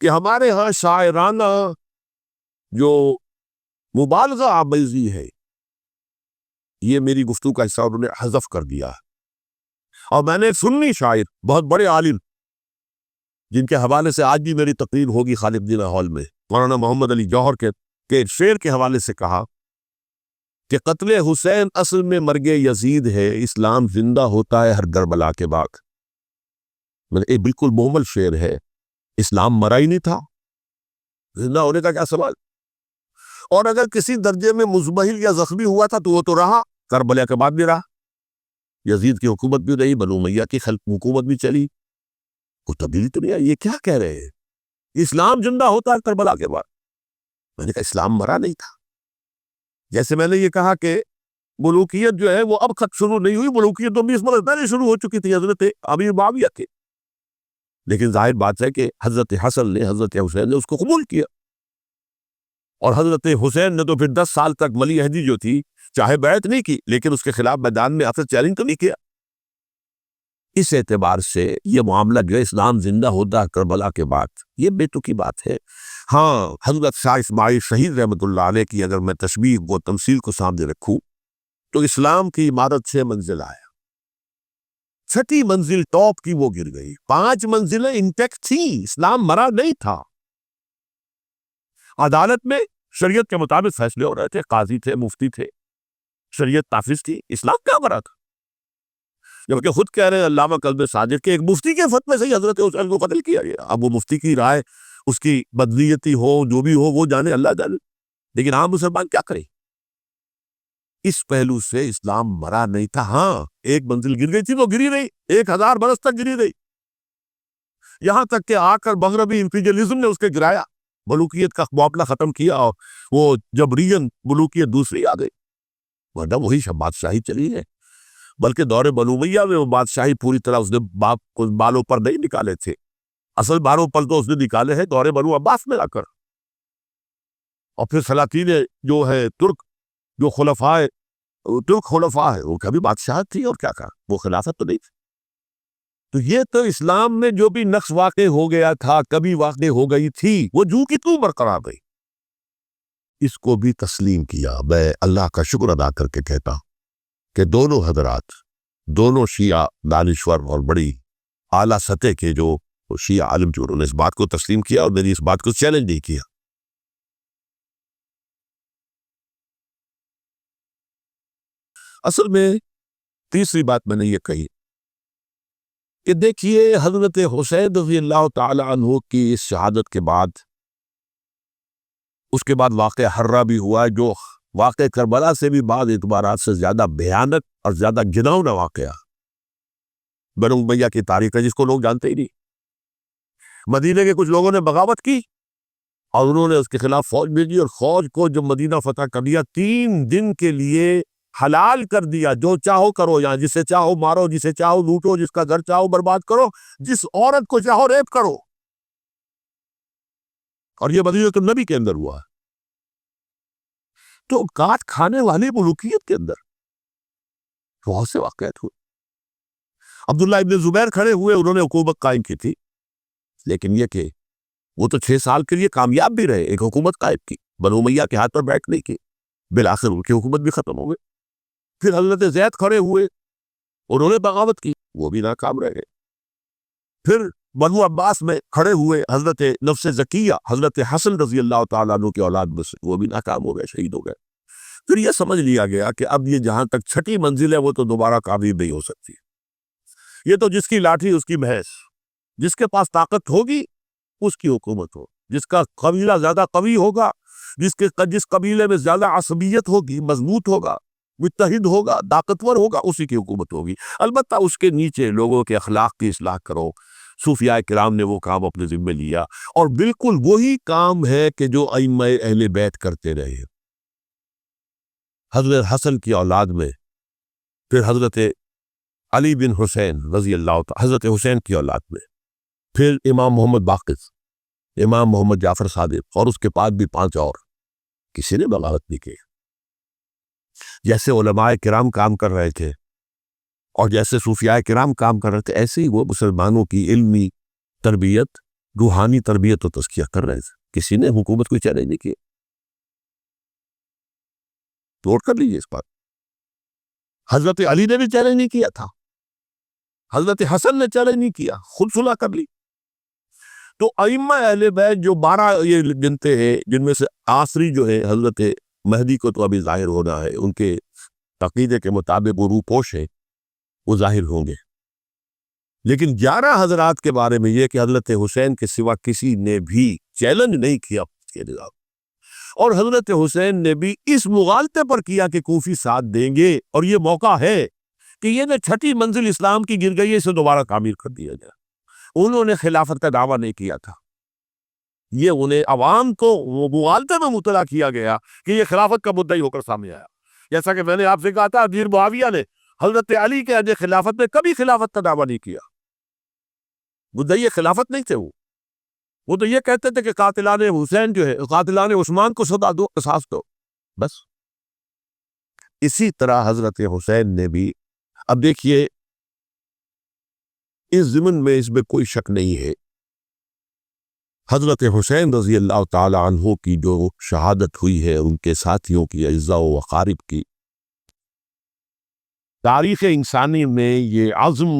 کہ ہمارے ہاں شاعرانہ جو مبالغہ آمیزی ہے، یہ میری گفتگو کا حصہ انہوں نے حذف کر دیا. اور میں نے سنی شاعر بہت بڑے عالم جن کے حوالے سے آج بھی میری تقریر ہوگی خالد دینہ ہال میں، مولانا محمد علی جوہر کے شعر کے حوالے سے کہا کہ قتل حسین اصل میں مرگ یزید ہے، اسلام زندہ ہوتا ہے ہر کربلا کے بعد. یہ بالکل مہمل شعر ہے. اسلام مرا ہی نہیں تھا، زندہ ہونے کا کیا سوال؟ اور اگر کسی درجے میں مزمحل یا زخمی ہوا تھا تو وہ تو رہا، کربلا کے بعد بھی رہا، یزید کی حکومت بھی رہی، بنو امیہ کی حکومت بھی چلی، کوئی تبدیلی تو نہیں آئی. یہ کیا کہہ رہے ہیں؟ اسلام زندہ ہوتا ہے کربلا کے بعد. میں نے کہا اسلام مرا نہیں تھا. جیسے میں نے یہ کہا کہ ملوکیت جو ہے وہ اب خط شروع نہیں ہوئی، ملوکیت تو 20 برس پہلے شروع ہو چکی تھی حضرت امیر معاویہ کے. لیکن ظاہر بات ہے کہ حضرت حسن نے، حضرت حسین نے اس کو قبول کیا، اور حضرت حسین نے تو پھر 10 سال تک ولی عہدی جو تھی چاہے بیعت نہیں کی لیکن اس کے خلاف میدان میں آخر چیلنج تو نہیں کیا. اس اعتبار سے یہ معاملہ جو ہے اسلام زندہ ہوتا ہے کربلا کے بعد، یہ بے تکی بات ہے. ہاں، حضرت شاہ اسماعیل شہید رحمۃ اللہ علیہ کی اگر میں تشبیہ و تمثیل کو سامنے رکھوں تو اسلام کی عمارت 6 منزل آیا، 6ٹھی منزل ٹاپ کی وہ گر گئی، 5 منزلیں انٹیکٹ تھیں، اسلام مرا نہیں تھا. عدالت میں شریعت کے مطابق فیصلے ہو رہے تھے، قاضی تھے، مفتی تھے، شریعت نافذ تھی، اسلام کیا مرا تھا؟ جبکہ خود کہہ رہے ہیں علامہ قلب صادق کے ایک مفتی کے فتوے سے ہی حضرت حسین کو قتل کیا گیا. اب وہ مفتی کی رائے، اس کی بدنیتی ہو جو بھی ہو وہ جانے، اللہ جانے، لیکن عام مسلمان کیا کرے؟ اس پہلو سے اسلام مرا نہیں تھا. ہاں، ایک منزل گر گئی تھی، وہ گری رہی، 1000 برس تک گری رہی، یہاں تک کہ آ کر مغربی امپیریلزم نے اس کے گرایا، ملوکیت کا معاملہ ختم کیا، اور وہ جبرین ملوکیت دوسری آ گئی. ورنہ وہی بادشاہی چلی ہے، بلکہ دور بنو امیہ میں وہ بادشاہی پوری طرح اس نے باپ کو بالوں پر نہیں نکالے تھے، اصل بالوں پر تو اس نے نکالے ہیں دور بنو عباس میں آ کر. اور پھر سلاطین جو ہے ترک، جو ترک خلفاء ہے، وہ کبھی بادشاہت تھی اور کیا کہا، وہ خلافت تو نہیں تھی. تو یہ تو اسلام میں جو بھی نقص واقع ہو گیا تھا، کبھی واقع ہو گئی تھی، وہ جو کی تو برقرار رہی. اس کو بھی تسلیم کیا. میں اللہ کا شکر ادا کر کے کہتا ہوں کہ دونوں حضرات، دونوں شیعہ دانشور اور بڑی اعلیٰ سطح کے جو شیعہ عالم جو انہوں نے اس بات کو تسلیم کیا اور میری اس بات کو چیلنج نہیں کیا. اصل میں تیسری بات میں نے یہ کہی کہ دیکھیے حضرت حسین رضی اللہ تعالی عنہ کی اس شہادت کے بعد، اس کے بعد واقعہ حرہ بھی ہوا جو واقعہ کربلا سے بھی بعض اعتبارات سے زیادہ بھیانک اور زیادہ گھناؤنا واقعہ بنو امیہ کی تاریخ ہے، جس کو لوگ جانتے ہی نہیں. مدینے کے کچھ لوگوں نے بغاوت کی اور انہوں نے اس کے خلاف فوج بھیجی، اور فوج کو جب مدینہ فتح کر دیا 3 دن کے لیے حلال کر دیا، جو چاہو کرو، یہاں جسے چاہو مارو، جسے چاہو لوٹو، جس کا گھر چاہو برباد کرو، جس عورت کو چاہو ریپ کرو. اور یہ مدینہ النبی کے اندر ہوا. تو کاٹ کھانے والی ملوکیت کے اندر بہت سے واقعات ہوئے. عبداللہ ابن زبیر کھڑے ہوئے، انہوں نے حکومت قائم کی تھی، لیکن یہ کہ وہ تو 6 سال کے لیے کامیاب بھی رہے، ایک حکومت قائم کی، بنو امیہ کے ہاتھ پر بیٹھ نہیں کی، بالآخر ان کی حکومت بھی ختم ہو گئی. پھر حضرت زید کھڑے ہوئے، انہوں نے بغاوت کی، وہ بھی ناکام رہ گئے. پھر بنو عباس میں کھڑے ہوئے حضرت نفس زکیہ حضرت حسن رضی اللہ تعالیٰ عنہ کے اولاد میں سے، وہ بھی ناکام ہو گئے، شہید ہو گئے۔ پھر یہ سمجھ لیا گیا کہ اب یہ جہاں تک چھٹی منزل ہے وہ تو دوبارہ کامیاب نہیں ہو سکتی، یہ تو جس کی لاٹھی اس کی بھینس، جس کے پاس طاقت ہوگی اس کی حکومت ہو، جس کا قبیلہ زیادہ قوی ہوگا، جس قبیلے میں زیادہ عصبیت ہوگی، مضبوط ہوگا، متحد ہوگا، طاقتور ہوگا، اسی کی حکومت ہوگی۔ البتہ اس کے نیچے لوگوں کے اخلاق کی اصلاح کرو۔ صوفیاء کرام نے وہ کام اپنے ذمہ لیا، اور بالکل وہی کام ہے کہ جو ائمہ اہل بیت کرتے رہے۔ حضرت حسن کی اولاد میں پھر حضرت علی بن حسین رضی اللہ تعالی، حضرت حسین کی اولاد میں پھر امام محمد باقر، امام محمد جعفر صادق، اور اس کے بعد بھی 5 اور، کسی نے بغاوت نہیں کی۔ جیسے علماء کرام کام کر رہے تھے اور جیسے صوفیاء کرام کام کر رہے تھے، ایسے ہی وہ مسلمانوں کی علمی تربیت، روحانی تربیت و تزکیہ کر رہے تھے۔ کسی نے حکومت کو چیلنج نہیں کیا۔ نوٹ کر لیجیے اس بات، حضرت علی نے بھی چیلنج نہیں کیا تھا، حضرت حسن نے چیلنج نہیں کیا، خود صلح کر لی۔ تو ائمہ اہل بیت جو 12 یہ گنتے ہیں، جن میں سے آخری جو ہے حضرت مہدی کو تو ابھی ظاہر ہونا ہے، ان کے عقیدے کے مطابق وہ روح پوش ہے، وہ ظاہر ہوں گے۔ لیکن 11 حضرات کے بارے میں یہ کہ حضرت حسین کے سوا کسی نے بھی چیلنج نہیں کیا کے نظام، اور حضرت حسین نے بھی اس مغالطے پر کیا کہ کوفی ساتھ دیں گے، اور یہ موقع ہے کہ یہ چھٹی منزل اسلام کی گر گئی ہے، اسے دوبارہ تعمیر کر دیا جائے۔ انہوں نے خلافت کا دعویٰ نہیں کیا تھا، یہ انہیں عوام کو وہ مغالطے میں مبتلا کیا گیا کہ یہ خلافت کا مدعی ہو کر سامنے آیا۔ جیسا کہ میں نے آپ سے کہا تھا، امیر معاویہ نے حضرت علی کے عہد خلافت میں کبھی خلافت کا دعویٰ نہیں کیا، مدعی خلافت نہیں تھے۔ وہ تو یہ کہتے تھے کہ قاتلان حسین جو ہے، قاتلان عثمان کو سزا دو، قصاص دو، بس۔ اسی طرح حضرت حسین نے بھی، اب دیکھیے اس ضمن میں اس میں کوئی شک نہیں ہے، حضرت حسین رضی اللہ تعالی عنہ کی جو شہادت ہوئی ہے، ان کے ساتھیوں کی، اعزاء و اقارب کی، تاریخ انسانی میں یہ عزم،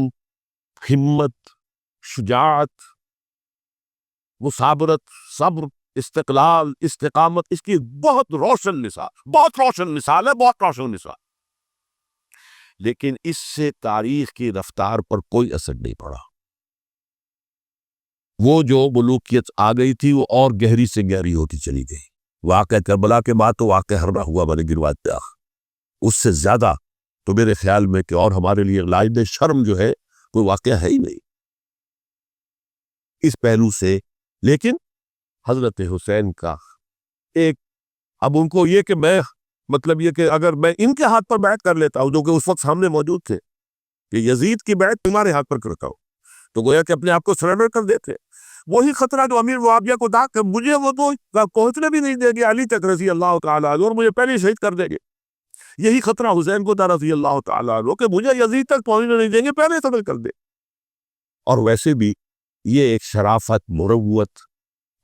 ہمت، شجاعت، مثابرت، صبر، استقلال، استقامت، اس کی بہت روشن مثال، بہت روشن مثال ہے، بہت روشن مثال۔ لیکن اس سے تاریخ کی رفتار پر کوئی اثر نہیں پڑا۔ وہ جو ملوکیت آ گئی تھی وہ اور گہری سے گہری ہوتی چلی گئی۔ واقعہ کربلا کے بعد تو واقعہ ہررا ہوا بنے گروا دیا، اس سے زیادہ تو میرے خیال میں کہ اور ہمارے لیے لائق شرم جو ہے کوئی واقعہ ہے ہی نہیں اس پہلو سے۔ لیکن حضرت حسین کا ایک، اب ان کو یہ کہ میں، مطلب یہ کہ اگر میں ان کے ہاتھ پر بیعت کر لیتا ہوں جو کہ اس وقت سامنے موجود تھے، کہ یزید کی بیعت تمہارے ہاتھ پر کرتا ہوں، تو گویا کہ اپنے آپ کو سرنڈر کر دیتے۔ وہی خطرہ جو امیر معاویہ کو تھا کہ مجھے وہ تو پہنچنے بھی نہیں دے گے علی تک رضی اللہ تعالیٰ عنہ، اور مجھے پہلے ہی شہید کر دیں گے۔ یہی خطرہ حسین کو تھا رضی اللہ تعالیٰ عنہ کہ مجھے یزید تک پہنچنے نہیں دیں گے، پہلے قتل کر دے۔ اور ویسے بھی یہ ایک شرافت، مروت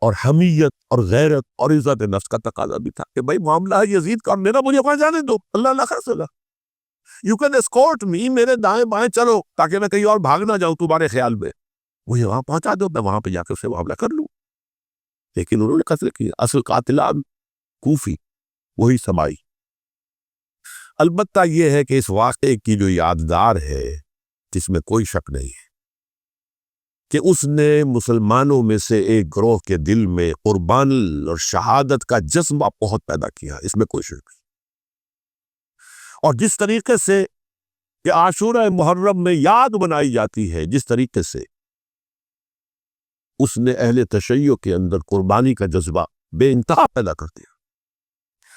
اور حمیت اور غیرت اور عزت نفس کا تقاضا بھی تھا کہ بھائی معاملہ ہے یزید کا، میرا مجھے وہاں جانے دو، اللہ نہ خرص اللہ، یو کین اسکورٹ می، میرے دائیں بائیں چلو تاکہ میں کہیں اور بھاگ نہ جاؤں تمہارے خیال میں، مجھے وہاں پہنچا دو، میں وہاں پہ جا کر سے معاملہ کر لوں۔ لیکن انہوں نے قتل کیا، اصل قاتلان کوفی وہی سمائی۔ البتہ یہ ہے کہ اس واقعے کی جو یادگار ہے، جس میں کوئی شک نہیں ہے کہ اس نے مسلمانوں میں سے ایک گروہ کے دل میں قربانی اور شہادت کا جذبہ بہت پیدا کیا، اس میں کوئی شک نہیں۔ اور جس طریقے سے کہ عاشورہ محرم میں یاد بنائی جاتی ہے، جس طریقے سے اس نے اہل تشیع کے اندر قربانی کا جذبہ بے انتہا پیدا کر دیا،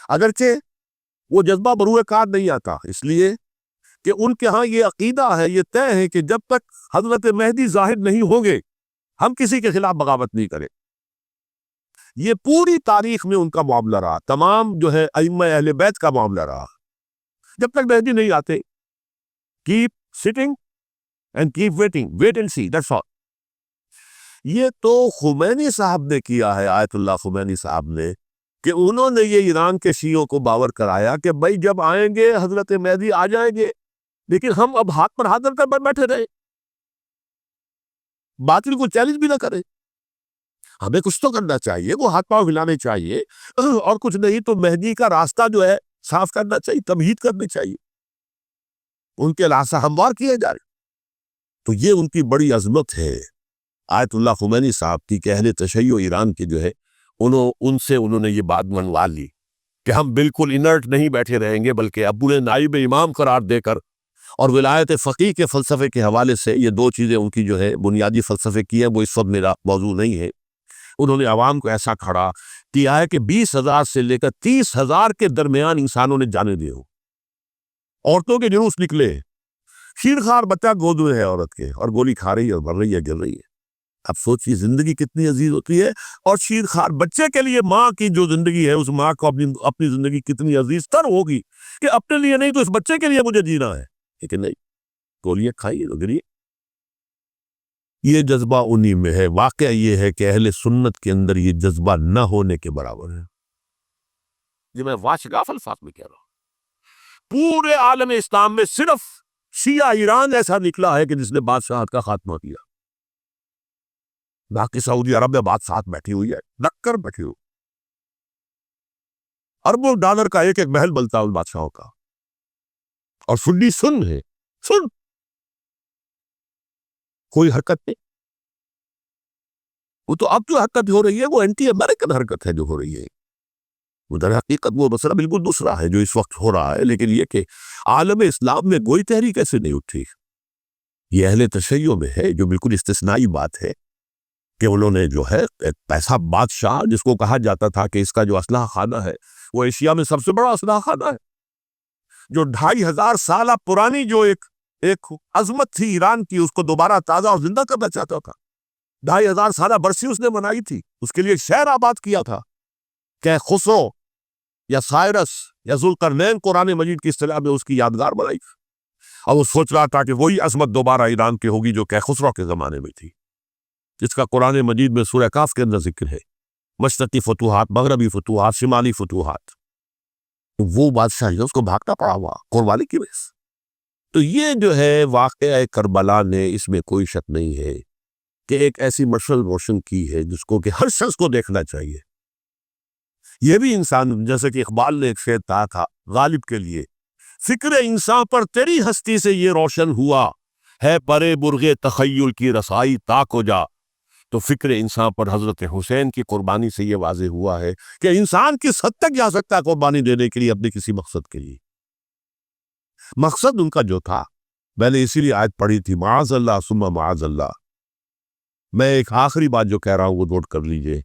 اگرچہ وہ جذبہ بروئے کار نہیں آتا، اس لیے کہ ان کے ہاں یہ عقیدہ ہے، یہ طے ہے کہ جب تک حضرت مہدی ظاہر نہیں ہوں گے ہم کسی کے خلاف بغاوت نہیں کریں۔ یہ پوری تاریخ میں ان کا معاملہ رہا، تمام جو ہے ائمہ اہل بیت کا معاملہ رہا، جب تک مہدی نہیں آتے keep sitting and keep waiting, wait and see, that's all. یہ تو خمینی صاحب نے کیا ہے، آیت اللہ خمینی صاحب نے، کہ انہوں نے یہ ایران کے شیعوں کو باور کرایا کہ بھائی جب آئیں گے حضرت مہدی آ جائیں گے، لیکن ہم اب ہاتھ پر ہاتھ رکھ کر بیٹھے رہے۔ باطل کو چیلنج بھی نہ کرے. ہمیں کچھ تو کرنا چاہیے, وہ ہاتھ پاؤں ہلانے چاہیے, اور کچھ نہیں تو مہدی کا راستہ جو ہے صاف کرنا چاہیے, تمہید کرنی چاہیے, ان کے لاسا ہموار کیے جائے. تو یہ ان کی بڑی عظمت ہے آیت اللہ خمینی صاحب کی کہ اہل تشیع ایران کے جو ہے انہوں نے یہ بات منوا لی کہ ہم بالکل انرٹ نہیں بیٹھے رہیں گے, بلکہ ابو نے نائب امام قرار دے کر اور ولایت فقیہ کے فلسفے کے حوالے سے یہ دو چیزیں ان کی جو ہے بنیادی فلسفے کی ہیں, وہ اس وقت میرا موضوع نہیں ہے. انہوں نے عوام کو ایسا کھڑا کیا ہے کہ 20,000 سے لے کر 30,000 کے درمیان انسانوں نے جانے دیے ہو. عورتوں کے جلوس نکلے, شیرخوار بچہ گود میں ہے عورت کے, اور گولی کھا رہی ہے اور مر رہی ہے, گر رہی ہے. اب سوچیے زندگی کتنی عزیز ہوتی ہے, اور شیرخوار بچے کے لیے ماں کی جو زندگی ہے اس ماں کو اپنی زندگی کتنی عزیز تر ہوگی کہ اپنے لیے نہیں تو اس بچے کے لیے مجھے جینا ہے. لیکن نہیں, گولیاں کھائیے تو گریے. یہ جذبہ انہی میں ہے. واقعہ یہ ہے کہ اہل سنت کے اندر یہ جذبہ نہ ہونے کے برابر ہے. یہ میں واشگاف الفاظ میں کہہ رہا ہوں. پورے عالم اسلام میں صرف شیعہ ایران ایسا نکلا ہے کہ جس نے بادشاہت کا خاتمہ کیا. باقی سعودی عرب میں بادشاہت بیٹھی ہوئی ہے, ڈکر بیٹھی ہوئی, اربوں ڈالر کا ایک ایک محل بنتا ہے ان بادشاہوں کا, اور سنی سن ہے, سن کوئی حرکت نہیں. وہ تو اب جو حرکت ہو رہی ہے وہ اینٹی امریکن حرکت ہے جو ہو رہی ہے. وہ در حقیقت وہ مسئلہ بالکل دوسرا ہے جو اس وقت ہو رہا ہے. لیکن یہ کہ عالم اسلام میں کوئی تحریک ایسے نہیں اٹھی. یہ اہل تشیع میں ہے جو بالکل استثنائی بات ہے کہ انہوں نے جو ہے ایک پیسہ بادشاہ جس کو کہا جاتا تھا کہ اس کا جو اسلحہ خانہ ہے وہ ایشیا میں سب سے بڑا اسلحہ خانہ ہے, جو 2500 سالہ پرانی جو ایک عظمت تھی ایران کی, اس کو دوبارہ تازہ اور زندہ کرنا چاہتا تھا. 2500 سالہ برسی اس نے منائی تھی, اس کے لیے ایک شہر آباد کیا تھا کہ خسرو یا سائرس یا ذوالقرنین قرآن مجید کی اصطلاح میں اس کی یادگار بنائی, اور وہ سوچ رہا تھا کہ وہی عظمت دوبارہ ایران کی ہوگی جو کہ خسرو کے زمانے میں تھی, جس کا قرآن مجید میں سورہ کاف کے اندر ذکر ہے. مشرقی فتوحات, مغربی فتوحات, شمالی فتوحات. وہ بادشاہ جو اس کو بھاگنا پڑا ہوا قربانی کی وجہ سے. تو یہ جو ہے واقعہ کربلا نے, اس میں کوئی شک نہیں ہے کہ ایک ایسی مشعل روشن کی ہے جس کو کہ ہر شخص کو دیکھنا چاہیے. یہ بھی انسان, جیسے کہ اقبال نے ایک شعر کہا تھا غالب کے لیے, فکر انسان پر تیری ہستی سے یہ روشن ہوا ہے, پرے برغ تخیل کی رسائی تاک ہو جا. تو فکر انسان پر حضرت حسین کی قربانی سے یہ واضح ہوا ہے کہ انسان کس حد تک جا سکتا ہے قربانی دینے کے لیے اپنے کسی مقصد کے لیے. مقصد ان کا جو تھا, میں نے اسی لیے آیت پڑھی تھی, معاذ اللہ ثم معاذ اللہ. میں ایک آخری بات جو کہہ رہا ہوں وہ نوٹ کر لیجئے.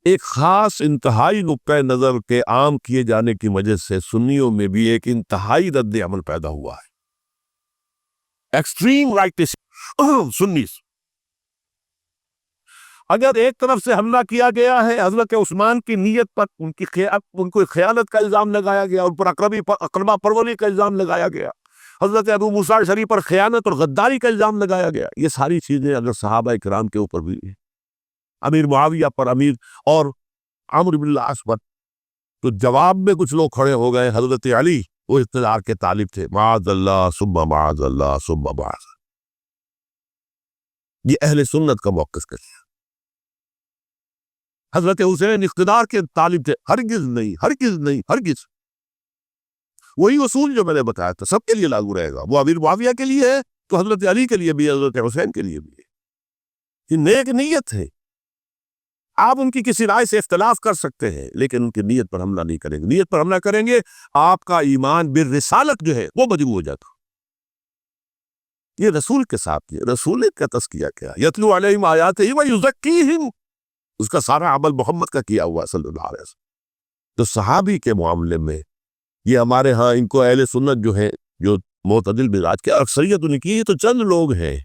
ایک خاص انتہائی نقطہ نظر کے عام کیے جانے کی وجہ سے سنیوں میں بھی ایک انتہائی رد عمل پیدا ہوا ہے. ایکسٹریم رائٹ سنی, اگر ایک طرف سے حملہ کیا گیا ہے حضرت عثمان کی نیت پر, ان کو خیانت کا الزام لگایا گیا, ان پر اقربا پروری کا الزام لگایا گیا, حضرت ابو موسیٰ اشعری پر خیانت اور غداری کا الزام لگایا گیا. یہ ساری چیزیں اگر صحابہ کرام کے اوپر بھی, امیر معاویہ پر, امیر اور عمرو بن العاص پر, تو جواب میں کچھ لوگ کھڑے ہو گئے. حضرت علی وہ اقتدار کے طالب تھے, معاذ اللہ ثم معاذ اللہ ثم معاذ. یہ اہل سنت کا موقف کیا. حضرت حسین اقتدار کے طالب تھے, ہرگز نہیں, ہرگز نہیں, ہرگز. وہی اصول جو میں نے بتایا تھا سب کے لیے لاگو رہے گا. وہ امیر معاویہ کے لیے ہے تو حضرت علی کے لیے بھی, حضرت حسین کے لیے بھی ہے. یہ نیک نیت ہے. آپ ان کی کسی رائے سے اختلاف کر سکتے ہیں لیکن ان کی نیت پر حملہ نہیں کریں گے. نیت پر حملہ کریں گے آپ کا ایمان بالرسالت جو ہے وہ مجبور ہو جاتا. یہ رسول کے ساتھ, یہ رسولیت کا تزکیہ کیا, یتلو علیہم آیاتہ ویزکیہم, اس کا سارا عمل محمد کا کیا ہوا صلی اللہ علیہ وسلم. تو صحابی کے معاملے میں یہ ہمارے ہاں ان کو اہل سنت جو ہے جو معتدل مزاج کے اکثریت ان کی, یہ تو چند لوگ ہیں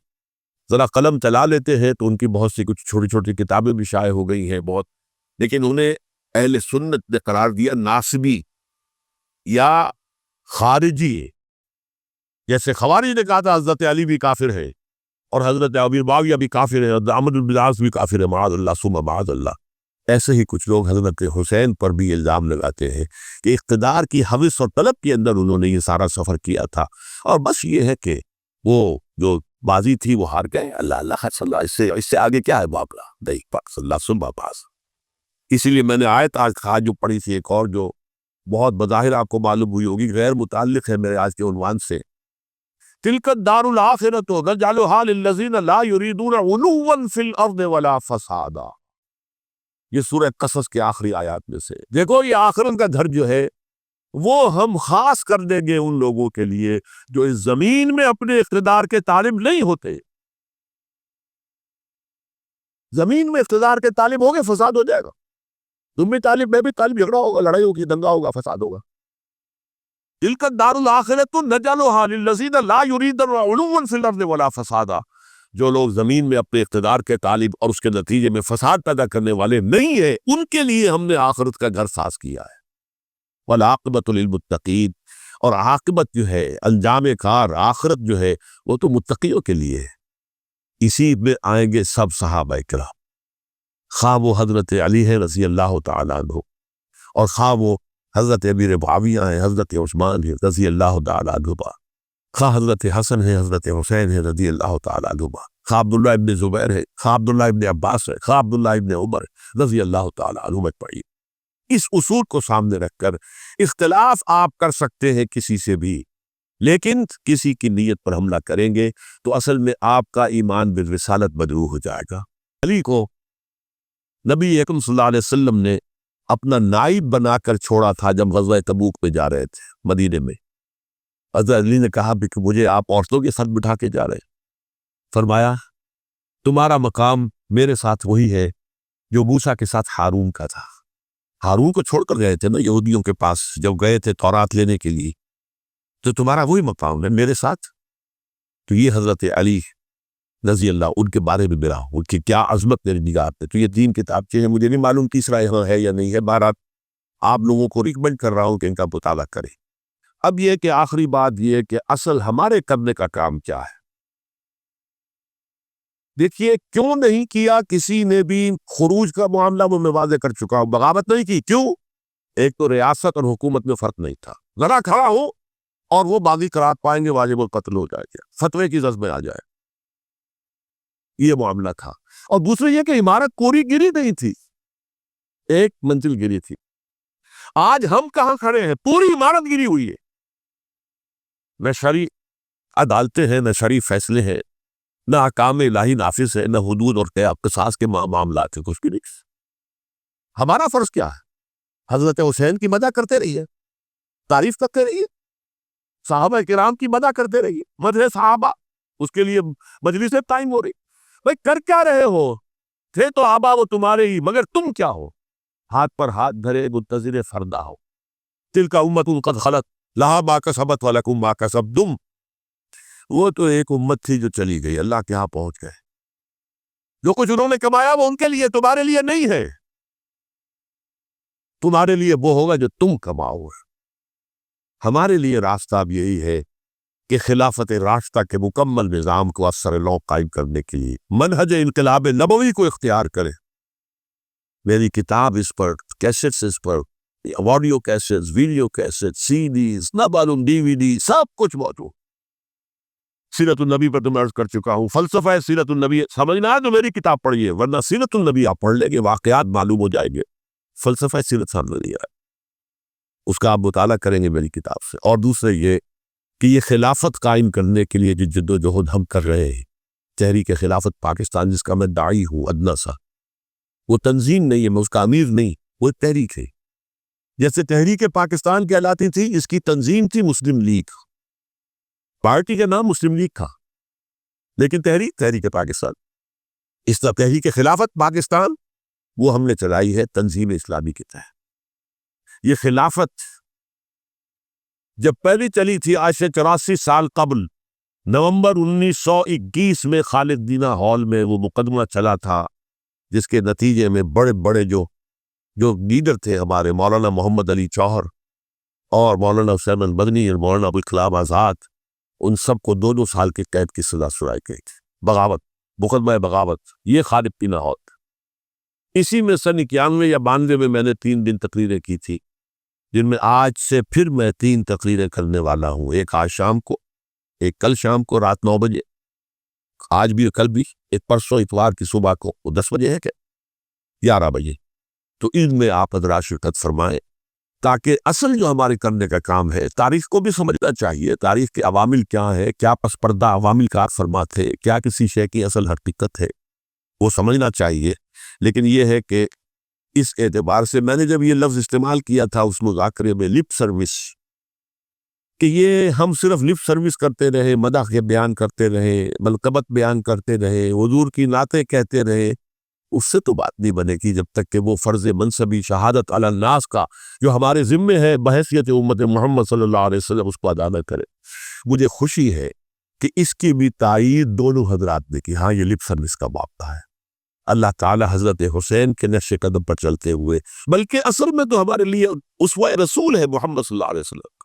ذرا قلم چلا لیتے ہیں تو ان کی بہت سی کچھ چھوٹی چھوٹی کتابیں بھی شائع ہو گئی ہیں بہت, لیکن انہیں اہل سنت نے قرار دیا ناسبی یا خارجی. جیسے خوارج نے کہا تھا حضرت علی بھی کافر ہے اور حضرت ابو معاویہ بھی کافر ہے, حضرت عمرو بن العاص بھی کافر ہے, معاذ اللہ ثم معاذ اللہ. ایسے ہی کچھ لوگ حضرت حسین پر بھی الزام لگاتے ہیں کہ اقتدار کی ہوس اور طلب کے اندر انہوں نے یہ سارا سفر کیا تھا, اور بس یہ ہے کہ وہ جو بازی تھی وہ ہار گئے، اللہ اللہ صلی اللہ، اس سے آگے کیا ہے معاملہ؟ نہیں، پاک صلی اللہ سن باز. اسی لیے میں نے آیت آج جو پڑھی تھی ایک اور جو بہت بظاہر آپ کو معلوم ہوئی ہوگی، غیر متعلق ہے میرے آج کے عنوان سے. تلک الدار الآخرۃ نجعلھا للذین لا یریدون علوا فی الارض ولا فسادا. یہ سورہ قصص کے آخری آیات میں سے. دیکھو یہ آخرت کا گھر جو ہے وہ ہم خاص کر دیں گے ان لوگوں کے لیے جو اس زمین میں اپنے اقتدار کے طالب نہیں ہوتے. زمین میں اقتدار کے طالب ہو گے فساد ہو جائے گا. تم بھی طالب، میں بھی طالب، جھگڑا ہوگا، لڑائی ہوگی، دنگا ہوگا، فساد ہوگا. تلک الدار الآخرۃ نجعلھا للذین لا یریدون علوا فی الارض ولا فسادا. جو لوگ زمین میں اپنے اقتدار کے طالب اور اس کے نتیجے میں فساد پیدا کرنے والے نہیں ہیں، ان کے لیے ہم نے آخرت کا گھر ساز کیا ہے. والعاقبۃ للمتقین، اور عاقبت جو ہے، انجام کار آخرت جو ہے وہ تو متقیوں کے لیے ہے. اسی میں آئیں گے سب صحابہ کرام، خواہ وہ حضرت علی ہے رضی اللہ تعالیٰ عنہ، اور خواہ وہ حضرت امیر معاویہ ہیں، حضرت عثمان ہے رضی اللہ تعالیٰ عنہ، خواہ حضرت حسن ہے، حضرت حسین ہے رضی اللہ تعالیٰ عنہ، خواہ عبداللہ ابن زبیر ہے، خواہ عبداللہ ابن عباس ہے، خواہ عبداللہ ابن عمر رضی اللہ تعالیٰ عنہ پڑھی. اس اصول کو سامنے رکھ کر اختلاف آپ کر سکتے ہیں کسی سے بھی، لیکن کسی کی نیت پر حملہ کریں گے تو اصل میں آپ کا ایمان بالرسالت مجروح ہو جائے گا. علی کو نبی اکرم صلی اللہ علیہ وسلم نے اپنا نائب بنا کر چھوڑا تھا جب غزوہ تبوک پہ جا رہے تھے مدینے میں. حضرت علی نے کہا کہ مجھے آپ عورتوں کے ساتھ بٹھا کے جا رہے ہیں. فرمایا تمہارا مقام میرے ساتھ وہی ہے جو موسیٰ کے ساتھ ہارون کا تھا. ہارون کو چھوڑ کر گئے تھے نا یہودیوں کے پاس جب گئے تھے تورات لینے کے لیے، تو تمہارا وہی مقام ہے میرے ساتھ. تو یہ حضرت علی رضی اللہ ان کے بارے میں میرا ان کی کیا عظمت میری نگاہ پہ. تو یہ 3 کتابیں ہیں، مجھے نہیں معلوم تیسرا یہاں ہے یا نہیں ہے، بہرحال آپ لوگوں کو ریکمینڈ کر رہا ہوں کہ ان کا مطالعہ کریں. اب یہ کہ آخری بات یہ کہ اصل ہمارے کرنے کا کام کیا ہے. دیکھیے کیوں نہیں کیا کسی نے بھی خروج کا معاملہ وہ میں واضح کر چکا ہوں. بغاوت نہیں کی. کیوں؟ ایک تو ریاست اور حکومت میں فرق نہیں تھا. ذرا کھڑا ہو اور وہ بازی کرات پائیں گے، واجب القتل ہو جائے گا، فتوے کی زد میں آ جائے. یہ معاملہ تھا. اور دوسرے یہ کہ عمارت کوری گری نہیں تھی، ایک منزل گری تھی. آج ہم کہاں کھڑے ہیں؟ پوری عمارت گری ہوئی ہے. نہ شرعی عدالتیں ہیں، نہ شرعی فیصلے ہیں، نہ احکام الہی نافذ ہے، نہ حدود اور قصاص کے معاملات ہیں. کچھ بھی نہیں. ہمارا فرض کیا ہے؟ حضرت حسین کی مدح کرتے رہیے، تعریف کرتے رہیے، صحابہ کرام کی مدح کرتے رہیے، مدح صحابہ اس کے لیے مجلس ٹائم ہو رہی. بھائی کر کیا رہے ہو؟ تھے تو آبا وہ تمہارے ہی، مگر تم کیا ہو؟ ہاتھ پر ہاتھ دھرے منتظر فردا ہو. تلک امۃ قد خلت لہا ما کسبت ولکم ما کسبتم. وہ تو ایک امت تھی جو چلی گئی، اللہ کے ہاں پہنچ گئے. جو کچھ انہوں نے کمایا وہ ان کے لیے، تمہارے لیے نہیں ہے. تمہارے لیے وہ ہوگا جو تم کماؤ. ہمارے لیے راستہ اب یہی ہے کہ خلافت راشدہ کے مکمل نظام کو اثر لو قائم کرنے کے لیے منہج انقلاب نبوی کو اختیار کرے. میری کتاب اس پر، کیسٹس اس پر، آڈیو کیسٹس، ویڈیو کیسٹ، سی ڈیز، نہ معلوم ڈی وی ڈی، سب کچھ موجود. سیرت النبی پر تو میں عرض کر چکا ہوں. فلسفہ سیرت النبی سمجھنا ہے تو میری کتاب پڑھیے، ورنہ سیرت النبی آپ پڑھ لیں گے، واقعات معلوم ہو جائیں گے. فلسفہ سیرت سامنے نہیں آیا، اس کا آپ مطالعہ کریں گے میری کتاب سے. اور دوسرے یہ کہ یہ خلافت قائم کرنے کے لیے جو جد و جہد ہم کر رہے ہیں، تحریک خلافت پاکستان جس کا میں داعی ہوں ادنا سا، وہ تنظیم نہیں ہے، میں اس کا امیر نہیں، وہ تحریک ہے. جیسے تحریک پاکستان کہلاتی تھی، اس کی تنظیم تھی مسلم لیگ. پارٹی کا نام مسلم لیگ تھا، لیکن تحریک پاکستان. اس طرح تحریک خلافت پاکستان وہ ہم نے چلائی ہے تنظیم اسلامی کے تحت. یہ خلافت جب پہلی چلی تھی آج سے 84 سال قبل، نومبر 1921 میں خالد دینا ہال میں وہ مقدمہ چلا تھا، جس کے نتیجے میں بڑے بڑے جو لیڈر تھے ہمارے، مولانا محمد علی چوہر اور مولانا حسین المدنی اور مولانا ابوالکلام آزاد، ان سب کو 2 سال کے قید کی سزا سنائی گئی تھی. بغاوت، مقدمہ بغاوت، یہ خالد دینا ہال. اسی میں سن 91 یا 92 میں نے 3 دن تقریریں کی تھی، جن میں آج سے پھر میں 3 تقریریں کرنے والا ہوں. ایک آج شام کو، ایک کل شام کو رات 9 بجے، آج بھی کل بھی پرسوں اتوار کی صبح کو 10 بجے ہے کہ 11 بجے، تو ان میں آپ حضرات شرکت فرمائیں تاکہ اصل جو ہمارے کرنے کا کام ہے تاریخ کو بھی سمجھنا چاہیے، تاریخ کے عوامل کیا ہے، کیا پس پردہ عوامل کار فرمات ہے، کیا کسی شے کی اصل حقیقت ہے، وہ سمجھنا چاہیے۔ لیکن یہ ہے کہ اس اعتبار سے میں نے جب یہ لفظ استعمال کیا تھا اس مذاکرے میں لپ سروس، کہ یہ ہم صرف لپ سروس کرتے رہے، مدح کے بیان کرتے رہے، منقبت بیان کرتے رہے، حضور کی نعتیں کہتے رہے، اس سے تو بات نہیں بنے گی جب تک کہ وہ فرض منصبی شہادت علی الناس کا جو ہمارے ذمے ہے بحیثیت امت محمد صلی اللہ علیہ وسلم اس کو ادا نہ کرے۔ مجھے خوشی ہے کہ اس کی بھی تائید دونوں حضرات نے کی، ہاں یہ لپ سروس کا معاملہ ہے۔ اللہ تعالی حضرت حسین کے نقش قدم پر چلتے ہوئے، بلکہ اصل میں تو ہمارے لیے اسوہ رسول ہے محمد صلی اللہ علیہ وسلم،